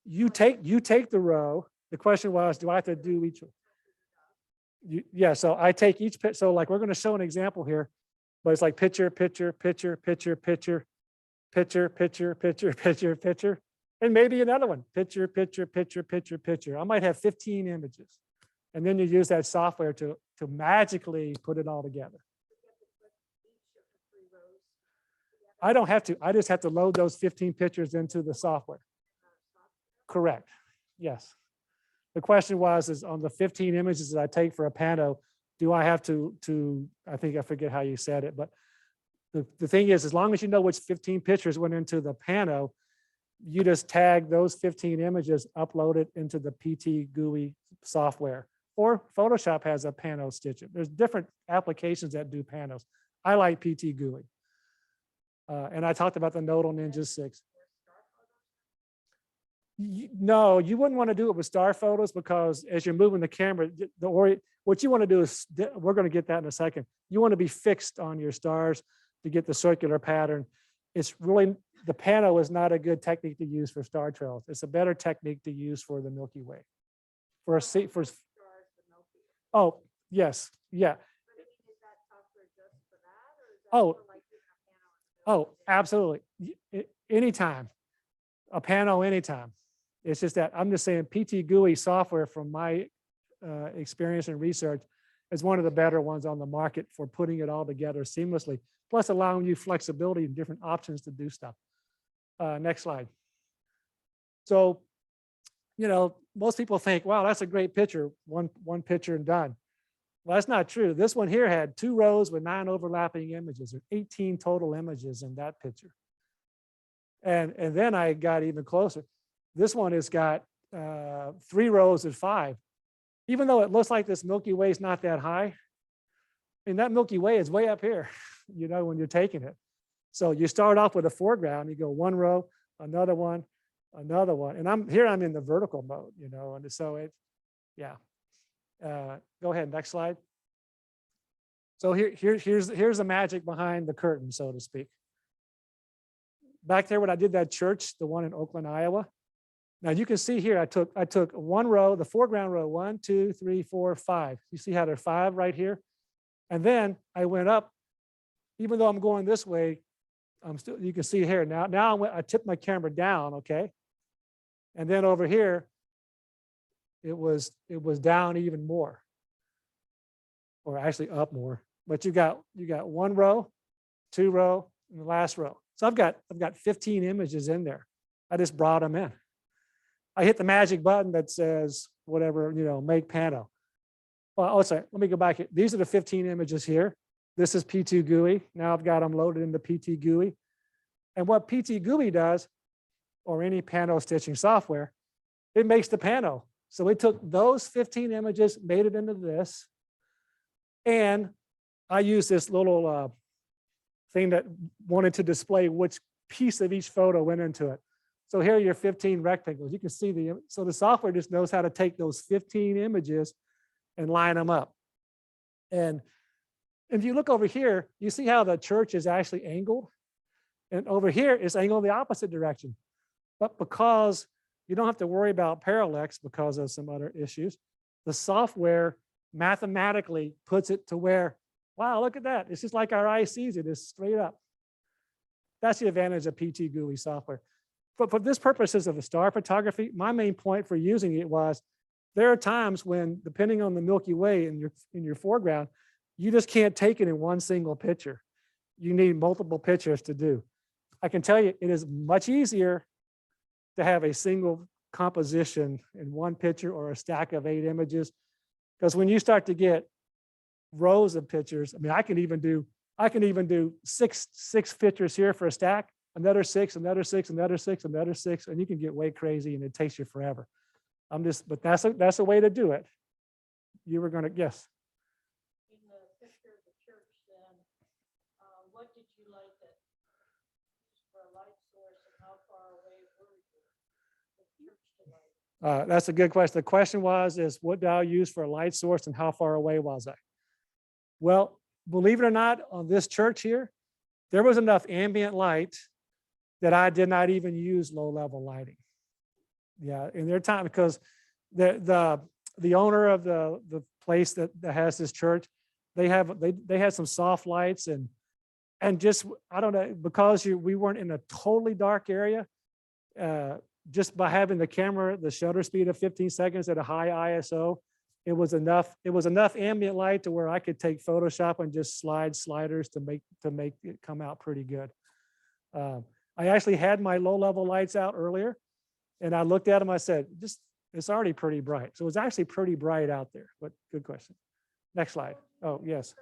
You take the row. The question was, do I have to do each one? Yeah, so I take each picture. So like we're going to show an example here, but it's like picture, picture, picture, picture, picture, picture, picture, picture, picture, picture, and maybe another one. Picture, picture, picture, picture, picture. I might have 15 images. And then you use that software to magically put it all together. I don't have to. I just have to load those 15 pictures into the software. Correct. Yes. The question was, is on the 15 images that I take for a pano, do I have to I think I forget how you said it, but the thing is, as long as you know which 15 pictures went into the pano, you just tag those 15 images, upload it into the PT GUI software. Or Photoshop has a pano stitch. There's different applications that do panos. I like PT GUI. And I talked about the Nodal Ninja 6. No, you wouldn't want to do it with star photos because as you're moving the camera, what you want to do is, we're going to get that in a second. You want to be fixed on your stars to get the circular pattern. It's really, the pano is not a good technique to use for star trails. It's a better technique to use for the Milky Way. Oh, yes, yeah. Oh, absolutely. Anytime, a pano anytime. It's just that I'm just saying PT GUI software from my experience and research is one of the better ones on the market for putting it all together seamlessly, plus allowing you flexibility and different options to do stuff. Next slide. So, most people think, wow, that's a great picture, one picture and done. Well, that's not true. This one here had 2 rows with 9 overlapping images, or 18 total images in that picture. And then I got even closer. This one has got 3 rows of 5. Even though it looks like this Milky Way is not that high, that Milky Way is way up here, when you're taking it. So you start off with a foreground, you go 1 row, another one, another one. And I'm in the vertical mode, you know, and so yeah. Go ahead, next slide. So here's the magic behind the curtain, so to speak. Back there when I did that church, the one in Oakland, Iowa. Now you can see here, I took one row, the foreground row, 1, 2, 3, 4, 5. You see how there are 5 right here? And then I went up, even though I'm going this way, I'm still, you can see here now I tipped my camera down, okay? And then over here, it was down even more, or actually up more. But you got 1 row, 2 row, and the last row. So I've got 15 images in there. I just brought them in. I hit the magic button that says whatever, you know, make pano. Well, oh, sorry, let me go back here. These are the 15 images here. This is P2 GUI. Now I've got them loaded into PT GUI. And what PT GUI does, or any pano stitching software, it makes the pano. So we took those 15 images, made it into this, and I used this little thing that wanted to display which piece of each photo went into it. So here are your 15 rectangles. You can see so the software just knows how to take those 15 images and line them up. And if you look over here, you see how the church is actually angled. And over here it's angled the opposite direction. But because you don't have to worry about parallax because of some other issues, the software mathematically puts it to where, wow, look at that. It's just like our eye sees it, it's straight up. That's the advantage of PT GUI software. But for this purposes of the star photography, my main point for using it was there are times when, depending on the Milky Way in your foreground, you just can't take it in one single picture. You need multiple pictures to do. I can tell you it is much easier to have a single composition in one picture or a stack of 8 images. Because when you start to get rows of pictures, I mean, I can even do six pictures here for a stack, another 6, another 6, another 6, another 6, and you can get way crazy and it takes you forever. But that's a way to do it. You were gonna, yes. In the picture of the church, then, what did you like it for a light source and how far away were you? The church to light? That's a good question. The question is what did I use for a light source and how far away was I? Well, believe it or not, on this church here, there was enough ambient light that I did not even use low-level lighting. Yeah, in their time, because the owner of the place that has this church, they had some soft lights and just, I don't know, because we weren't in a totally dark area, just by having the camera, the shutter speed of 15 seconds at a high ISO, it was enough ambient light to where I could take Photoshop and just slide sliders to make it come out pretty good. I actually had my low-level lights out earlier, and I looked at them. I said, it's already pretty bright. So it was actually pretty bright out there. But good question. Next slide. Oh, yes.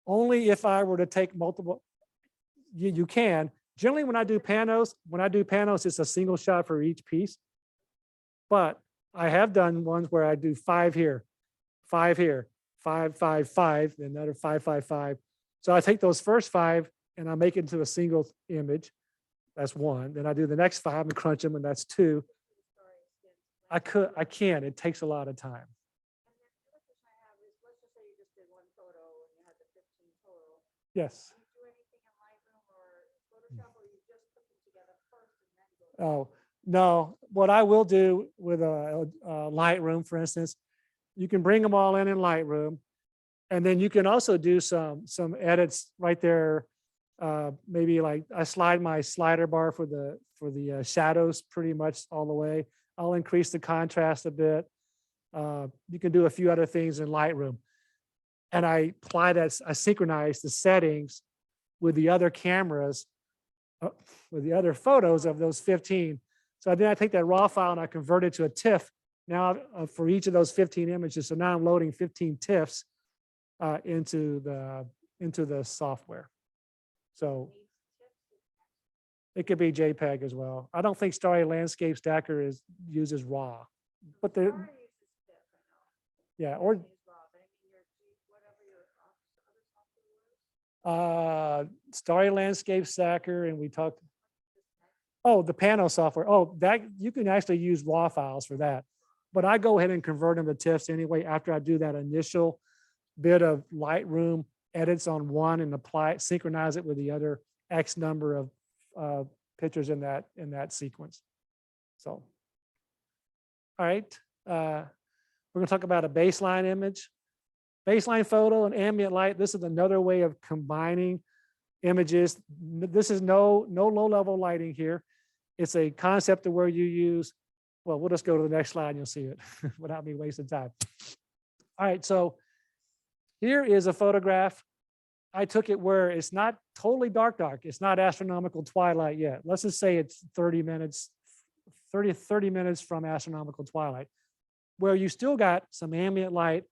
Only if I were to take multiple. You can. Generally, when I do panos, it's a single shot for each piece. But I have done ones where I do 5 here, 5 here, 5, 5, 5, then another 5, 5, 5. So I take those first 5 and I make it into a single image. That's 1. Then I do the next 5 and crunch them, and that's 2. I can't. It takes a lot of time. Yes. Oh, no. What I will do with a Lightroom, for instance, you can bring them all in Lightroom, and then you can also do some edits right there. Maybe like I slide my slider bar for the shadows pretty much all the way. I'll increase the contrast a bit. You can do a few other things in Lightroom, and I synchronize the settings with the other cameras, with the other photos of those 15. So then I take that raw file and I convert it to a TIFF now for each of those 15 images. So now I'm loading 15 TIFFs into the software. So it could be JPEG as well. I don't think Starry Landscape Stacker uses RAW, but yeah, or Starry Landscape Stacker, and we talked. Oh, the Pano software. Oh, that you can actually use raw files for that. But I go ahead and convert them to TIFFs anyway after I do that initial bit of Lightroom edits on one and synchronize it with the other X number of pictures in that sequence. So, all right, we're going to talk about a baseline image, baseline photo, and ambient light. This is another way of combining images. This is no low-level lighting here. It's a concept of where you use. Well, we'll just go to the next slide and you'll see it without me wasting time. All right, so here is a photograph. I took it where it's not totally dark. It's not astronomical twilight yet. Let's just say it's 30 minutes from astronomical twilight, where you still got some ambient light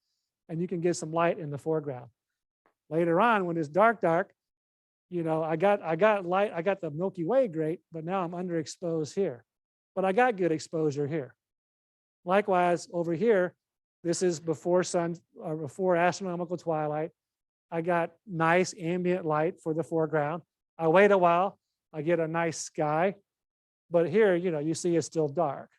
and you can get some light in the foreground. Later on, when it's dark, you know, I got light, I got the Milky Way great, but now I'm underexposed here. But I got good exposure here. Likewise, over here, this is before astronomical twilight. I got nice ambient light for the foreground. I wait a while, I get a nice sky, but here, you know, you see it's still dark.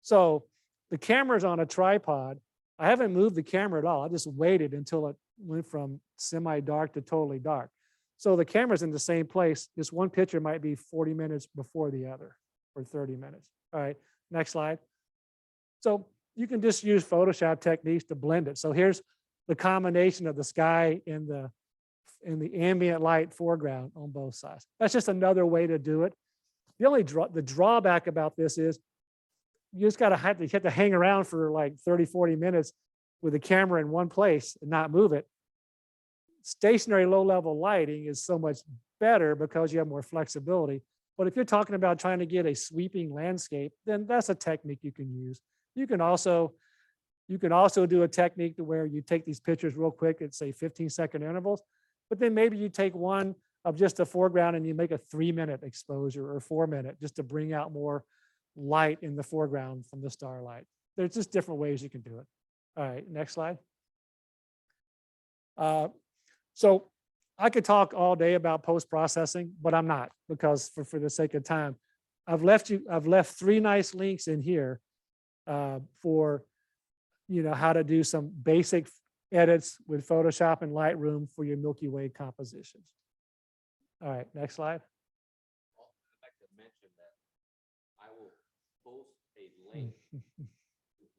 So the camera's on a tripod. I haven't moved the camera at all. I just waited until it went from semi-dark to totally dark. So the camera's in the same place. This one picture might be 40 minutes before the other, or 30 minutes. All right, next slide. So you can just use Photoshop techniques to blend it. So here's the combination of the sky and the ambient light foreground on both sides. That's just another way to do it. The only drawback about this is you just have to hang around for like 30, 40 minutes with the camera in one place and not move it. Stationary low-level lighting is so much better because you have more flexibility. But if you're talking about trying to get a sweeping landscape, then that's a technique you can use. You can also do a technique to where you take these pictures real quick at say 15-second intervals, but then maybe you take one of just the foreground and you make a 3-minute exposure or 4-minute just to bring out more light in the foreground from the starlight. There's just different ways you can do it. All right, next slide. So I could talk all day about post-processing, but I'm not, because for the sake of time, I've left 3 nice links in here for, you know, how to do some basic edits with Photoshop and Lightroom for your Milky Way compositions. All right, next slide. I'd like to mention that I will post a link to this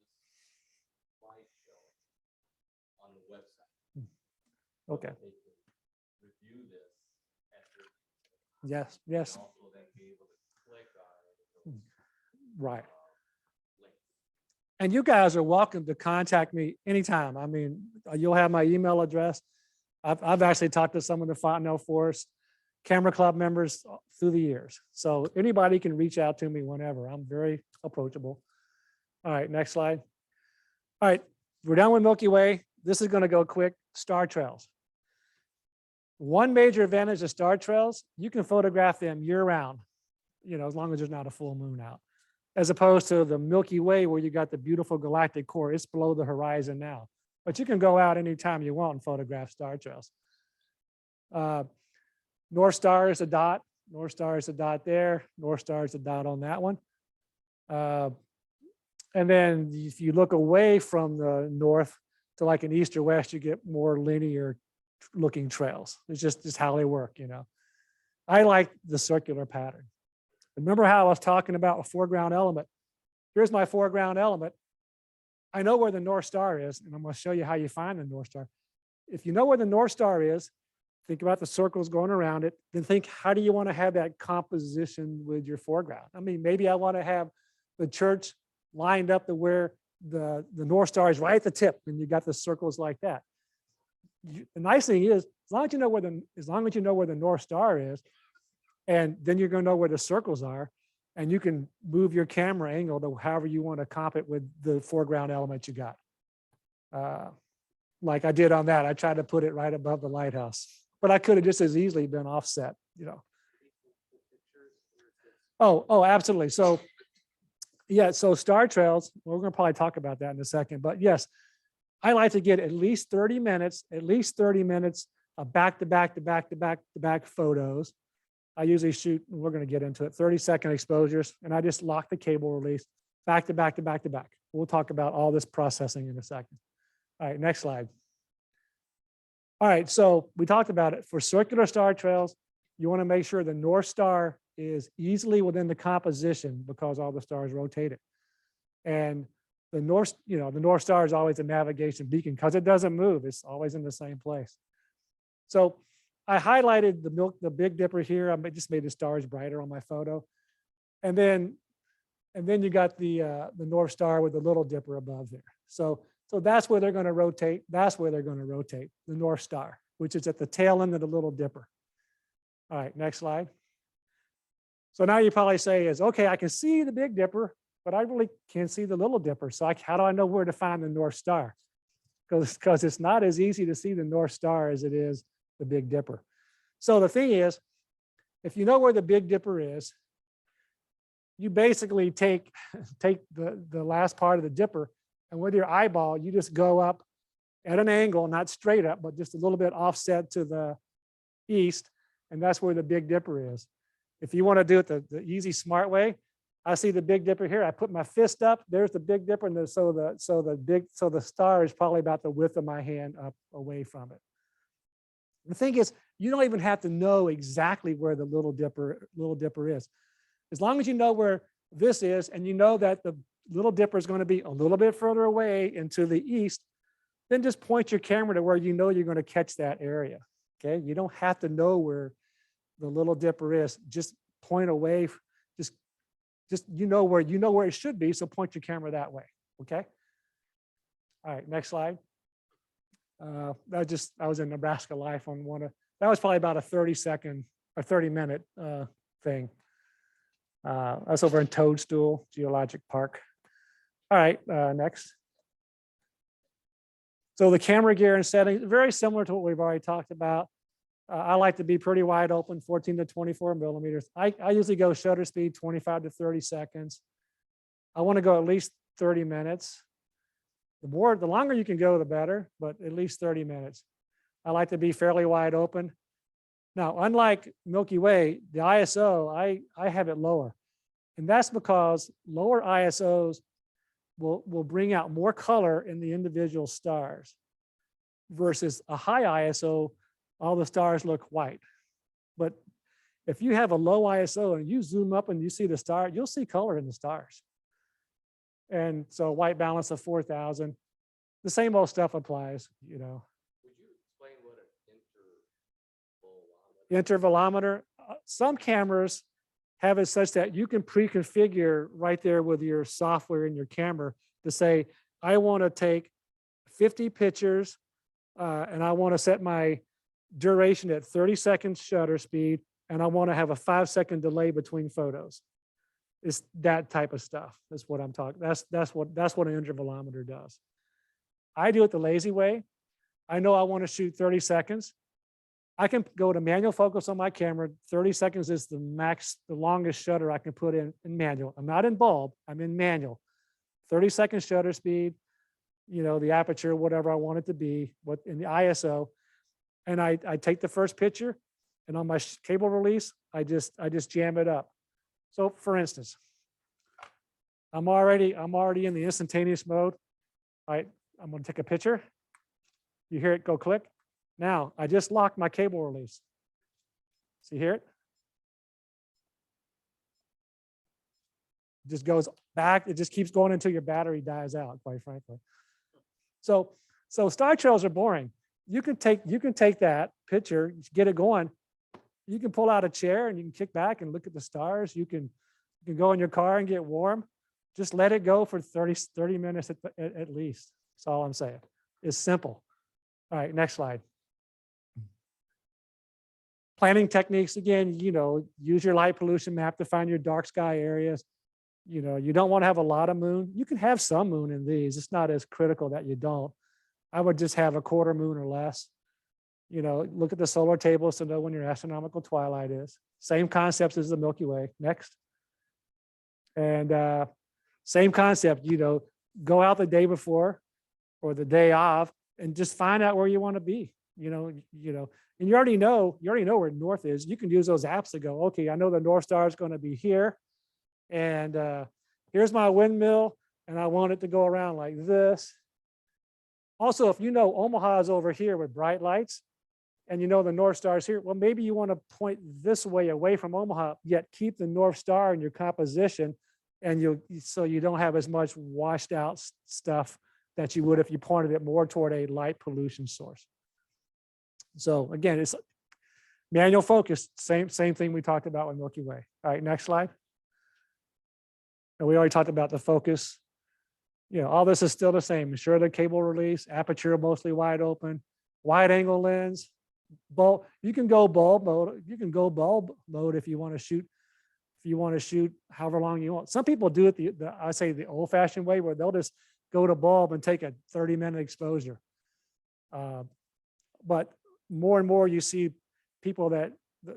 slideshow on the website. Okay. They can review this after. Yes, yes, And also then be able to click on it. right. Link. And you guys are welcome to contact me anytime. I mean, you'll have my email address. I've actually talked to some of the Fontenelle Forest Camera Club members through the years. So anybody can reach out to me whenever. I'm very approachable. All right, next slide. All right, we're done with Milky Way. This is going to go quick. Star trails. One major advantage of star trails, you can photograph them year round, you know, as long as there's not a full moon out, as opposed to the Milky Way where you got the beautiful galactic core. It's below the horizon now, but you can go out anytime you want and photograph star trails. North Star is a dot. North Star is a dot there. North Star is a dot on that one. And then if you look away from the north to like an east or west, you get more linear looking trails. It's just how they work, you know. I like the circular pattern. Remember how I was talking about a foreground element? Here's my foreground element. I know where the North Star is, and I'm going to show you how you find the North Star. If you know where the North Star is, think about the circles going around it, then think, how do you want to have that composition with your foreground? I mean, maybe I want to have the church lined up to where the North Star is right at the tip, and you got the circles like that. The nice thing is, as long as you know where the North Star is, and then you're going to know where the circles are, and you can move your camera angle to however you want to comp it with the foreground element you got. Like I did on that, I tried to put it right above the lighthouse, but I could have just as easily been offset, you know. Oh, absolutely. So yeah, so star trails, we're going to probably talk about that in a second, but yes, I like to get at least 30 minutes back to back to back to back to back photos. I usually shoot, we're going to get into it, 30-second exposures, and I just lock the cable release back to back to back to back. We'll talk about all this processing in a second. All right, next slide. All right, so we talked about it. For circular star trails, you want to make sure the North Star is easily within the composition because all the stars rotate it. And the North Star is always a navigation beacon because it doesn't move. It's always in the same place. So I highlighted the Big Dipper here. I just made the stars brighter on my photo. And then you got the North Star with the Little Dipper above there. So that's where they're going to rotate. That's where they're going to rotate, the North Star, which is at the tail end of the Little Dipper. All right, next slide. So now you probably say is, okay, I can see the Big Dipper, but I really can't see the Little Dipper. So how do I know where to find the North Star? Because it's not as easy to see the North Star as it is the Big Dipper. So the thing is, if you know where the Big Dipper is, you basically take the last part of the dipper, and with your eyeball, you just go up at an angle, not straight up, but just a little bit offset to the east, and that's where the Big Dipper is. If you want to do it the easy, smart way, I see the Big Dipper here. I put my fist up. There's the Big Dipper, and so the star is probably about the width of my hand up away from it. The thing is, you don't even have to know exactly where the Little Dipper is. As long as you know where this is, and you know that the Little Dipper is going to be a little bit further away into the east, then just point your camera to where you know you're going to catch that area. Okay, you don't have to know where the Little Dipper is. Just point away. Just you know where it should be. So point your camera that way. Okay. All right, next slide. I was in Nebraska Life on that was probably about a 30-second or 30-minute thing. I was over in Toadstool Geologic Park. All right, next. So the camera gear and settings, very similar to what we've already talked about. I like to be pretty wide open, 14 to 24 millimeters. I usually go shutter speed 25 to 30 seconds. I want to go at least 30 minutes. The longer you can go, the better, but at least 30 minutes. I like to be fairly wide open. Now, unlike Milky Way, the ISO, I have it lower. And that's because lower ISOs will bring out more color in the individual stars versus a high ISO, all the stars look white. But if you have a low ISO and you zoom up and you see the star, you'll see color in the stars. And so white balance of 4,000, the same old stuff applies, you know. Would you explain what an Intervalometer, some cameras have it such that you can pre-configure right there with your software in your camera to say, I want to take 50 pictures and I want to set my duration at 30 seconds shutter speed, and I want to have a 5-second delay between photos. It's that type of stuff. That's what I'm talking. That's what an intervalometer does. I do it the lazy way. I know I want to shoot 30 seconds. I can go to manual focus on my camera. 30 seconds is the max, the longest shutter I can put in manual. I'm not in bulb, I'm in manual. 30-second shutter speed, you know, the aperture, whatever I want it to be, what in the ISO. And I take the first picture, and on my cable release, I just jam it up. So for instance, I'm already in the instantaneous mode. All right, I'm going to take a picture. You hear it go click. Now I just locked my cable release. See, hear it? It just goes back. It just keeps going until your battery dies out, quite frankly. So star trails are boring. You can take that picture, get it going. You can pull out a chair and you can kick back and look at the stars. You can go in your car and get warm. Just let it go for 30 minutes at least. That's all I'm saying. It's simple. All right, next slide. Planning techniques, again, you know, use your light pollution map to find your dark sky areas. You know, you don't want to have a lot of moon. You can have some moon in these. It's not as critical that you don't. I would just have a quarter moon or less. You know, look at the solar tables to know when your astronomical twilight is. Same concepts as the Milky Way. Next. And same concept, you know, go out the day before or the day of and just find out where you want to be. and you already know where north is. You can use those apps to go, okay, I know the North Star is going to be here. And here's my windmill, and I want it to go around like this. Also, if you know Omaha is over here with bright lights, and you know the North Star is here, well, maybe you want to point this way away from Omaha, yet keep the North Star in your composition, and so you don't have as much washed out stuff that you would if you pointed it more toward a light pollution source. So again, it's manual focus, same thing we talked about with Milky Way. All right, next slide. And we already talked about the focus. All this is still the same. Ensure the cable release, aperture mostly wide open, wide angle lens, bulb. You can go bulb mode. You can go bulb mode if you want to shoot. If you want to shoot however long you want. Some people do it I say the old-fashioned way, where they'll just go to bulb and take a 30-minute exposure. But more and more you see people that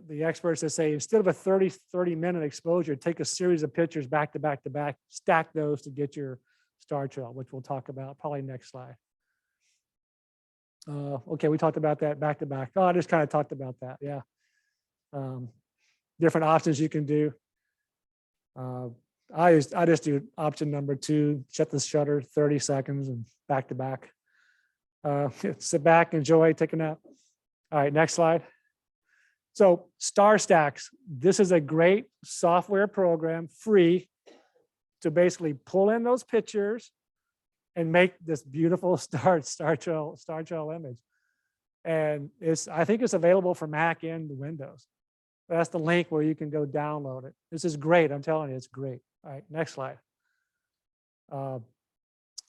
the experts that say instead of a 30-minute exposure, take a series of pictures back to back to back, stack those to get your star trail, which we'll talk about probably next slide. Okay, we talked about that back to back. Oh, I just kind of talked about that. Yeah. Different options you can do. I just do option number 2, shut the shutter 30 seconds and back to back. Sit back, enjoy, take a nap. All right, next slide. So Star Stacks, this is a great software program, free, to basically pull in those pictures and make this beautiful star trail image. And I think it's available for Mac and Windows. That's the link where you can go download it. This is great. I'm telling you, it's great. All right, next slide.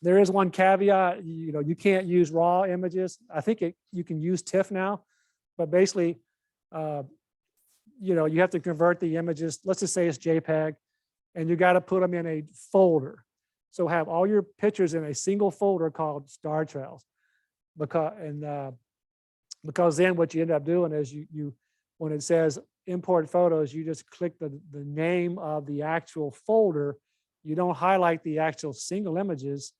There is one caveat. You can't use raw images. I think you can use TIFF now, but basically, you have to convert the images. Let's just say it's JPEG, and you got to put them in a folder. So have all your pictures in a single folder called Star Trails, because then what you end up doing is you when it says import photos, you just click the name of the actual folder. You don't highlight the actual single images.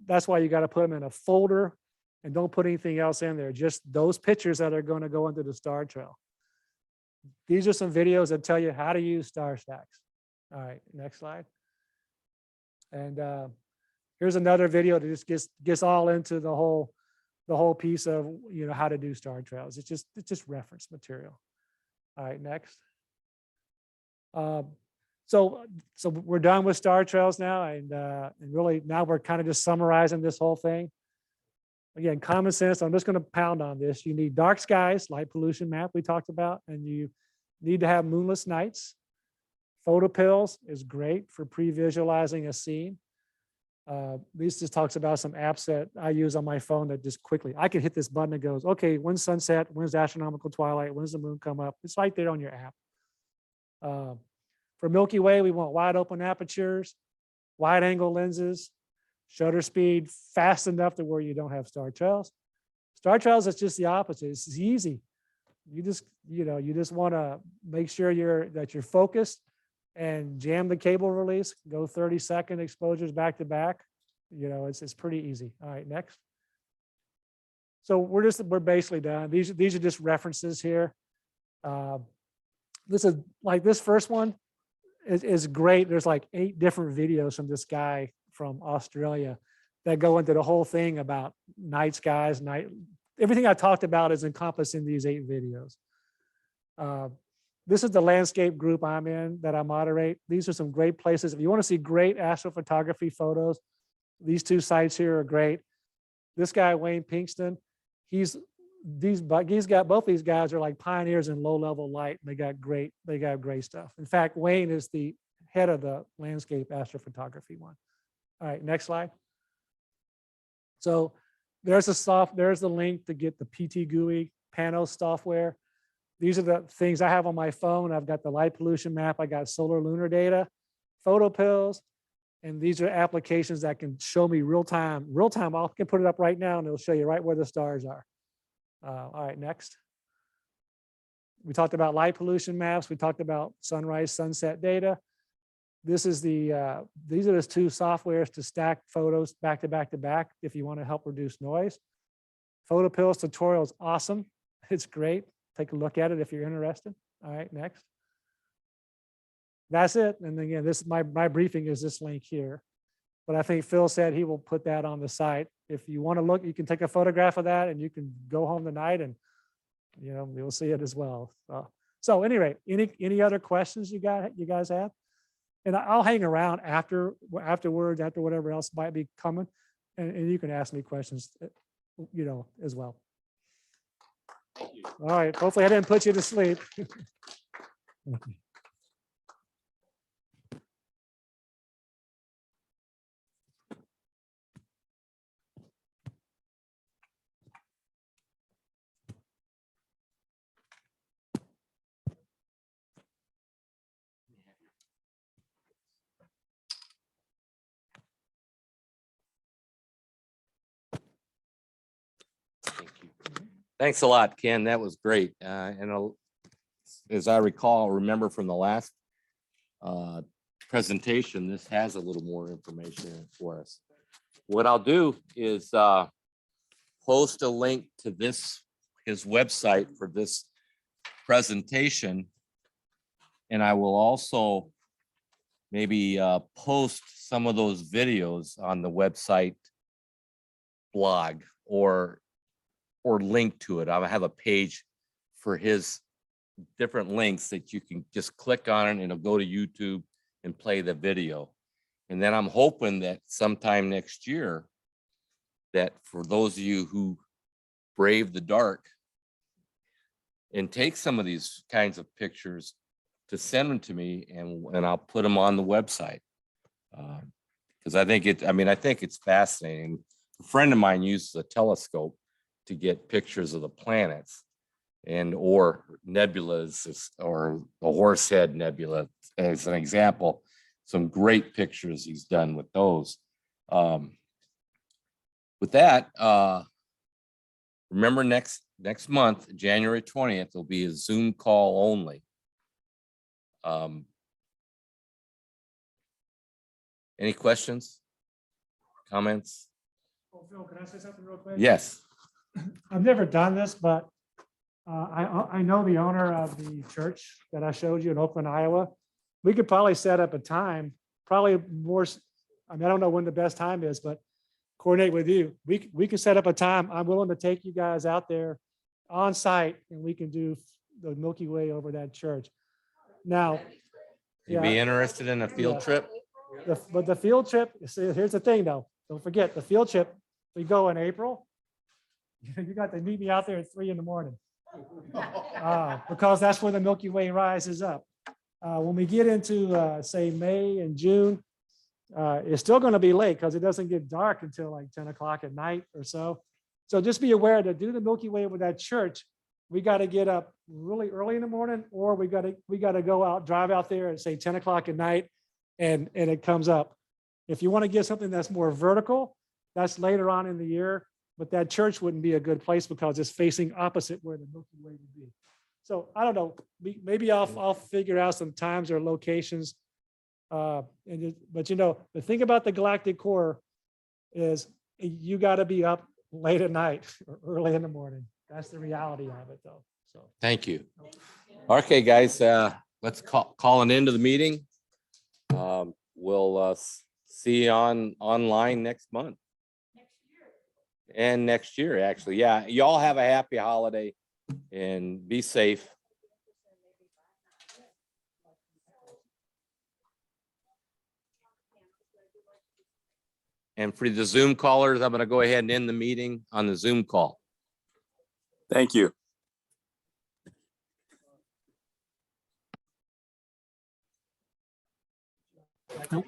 That's why you got to put them in a folder and don't put anything else in there. Just those pictures that are going to go into the Star Trail. These are some videos that tell you how to use Star Stacks. All right, next slide. And here's another video that just gets all into the whole piece of how to do Star Trails. It's just reference material. All right, next. So we're done with Star Trails now, and really now we're kind of just summarizing this whole thing. Again, common sense. I'm just going to pound on this. You need dark skies, light pollution map we talked about, and you need to have moonless nights. Photo pills is great for pre-visualizing a scene. This just talks about some apps that I use on my phone that just quickly, I can hit this button that goes, okay, when's sunset? When's astronomical twilight? When's the moon come up? It's right there on your app. For Milky Way, we want wide open apertures, wide angle lenses, shutter speed fast enough to where you don't have star trails. Star trails is just the opposite. It's easy. You just want to make sure that you're focused and jam the cable release, go 30-second exposures back to back. It's pretty easy. All right, next. So we're basically done. These are just references here. This is like this first one is great. There's like 8 different videos from this guy from Australia that go into the whole thing about night skies, everything I talked about is encompassed in these 8 videos. This is the landscape group I'm in that I moderate. These are some great places. If you want to see great astrophotography photos, these 2 sites here are great. This guy, Wayne Pinkston, both these guys are like pioneers in low-level light. They got great stuff. In fact, Wayne is the head of the landscape astrophotography one. All right, next slide. So there's the link to get the PT GUI Panos software. These are the things I have on my phone. I've got the light pollution map. I got solar lunar data, photo pills, and these are applications that can show me real time. I can put it up right now and it'll show you right where the stars are. All right, next. We talked about light pollution maps. We talked about sunrise, sunset data. These are the 2 softwares to stack photos back to back to back if you want to help reduce noise. Photo pills tutorial is awesome. It's great. Take a look at it if you're interested. All right, next. That's it. And again, this my briefing is this link here. But I think Phil said he will put that on the site. If you want to look, you can take a photograph of that and you can go home tonight and you'll see it as well. So anyway, any other questions you guys have? And I'll hang around afterwards, after whatever else might be coming, and you can ask me questions, as well. All right. Hopefully I didn't put you to sleep. Thank you. Thanks a lot, Ken. That was great. As I remember from the last presentation, this has a little more information in it for us. What I'll do is post a link to his website for this presentation. And I will also maybe post some of those videos on the website blog or link to it. I'll have a page for his different links that you can just click on it and it'll go to YouTube and play the video. And then I'm hoping that sometime next year, that for those of you who brave the dark and take some of these kinds of pictures, to send them to me and I'll put them on the website. Because I think it's fascinating. A friend of mine uses a telescope to get pictures of the planets or nebulas, or the Horsehead Nebula as an example. Some great pictures he's done with those. With that, remember next month, January 20th, there'll be a Zoom call only. Any questions, comments? Oh, Phil, can I say something real quick? Yes. I've never done this, but I know the owner of the church that I showed you in Oakland, Iowa. We could probably set up a time, probably more. I don't know when the best time is, but coordinate with you. We can set up a time. I'm willing to take you guys out there on site and we can do the Milky Way over that church. Now, You'd be interested in a field trip? but the field trip, see, here's the thing though. Don't forget the field trip, we go in April. You got to meet me out there at 3 a.m. Because that's when the Milky Way rises up. When we get into say May and June, it's still going to be late because it doesn't get dark until like 10 o'clock at night or so. So just be aware to do the Milky Way with that church. We got to get up really early in the morning, or we got to go out, drive out there at say 10 o'clock at night, and it comes up. If you want to get something that's more vertical, that's later on in the year. But that church wouldn't be a good place because it's facing opposite where the Milky Way would be. So I don't know. Maybe I'll figure out some times or locations. But the thing about the galactic core is you got to be up late at night or early in the morning. That's the reality of it, though. So Thank you. Okay, guys, let's call an end to the meeting. We'll see you online next month. And next year, actually. Yeah, y'all have a happy holiday and be safe. And for the Zoom callers, I'm going to go ahead and end the meeting on the Zoom call. Thank you. Nope.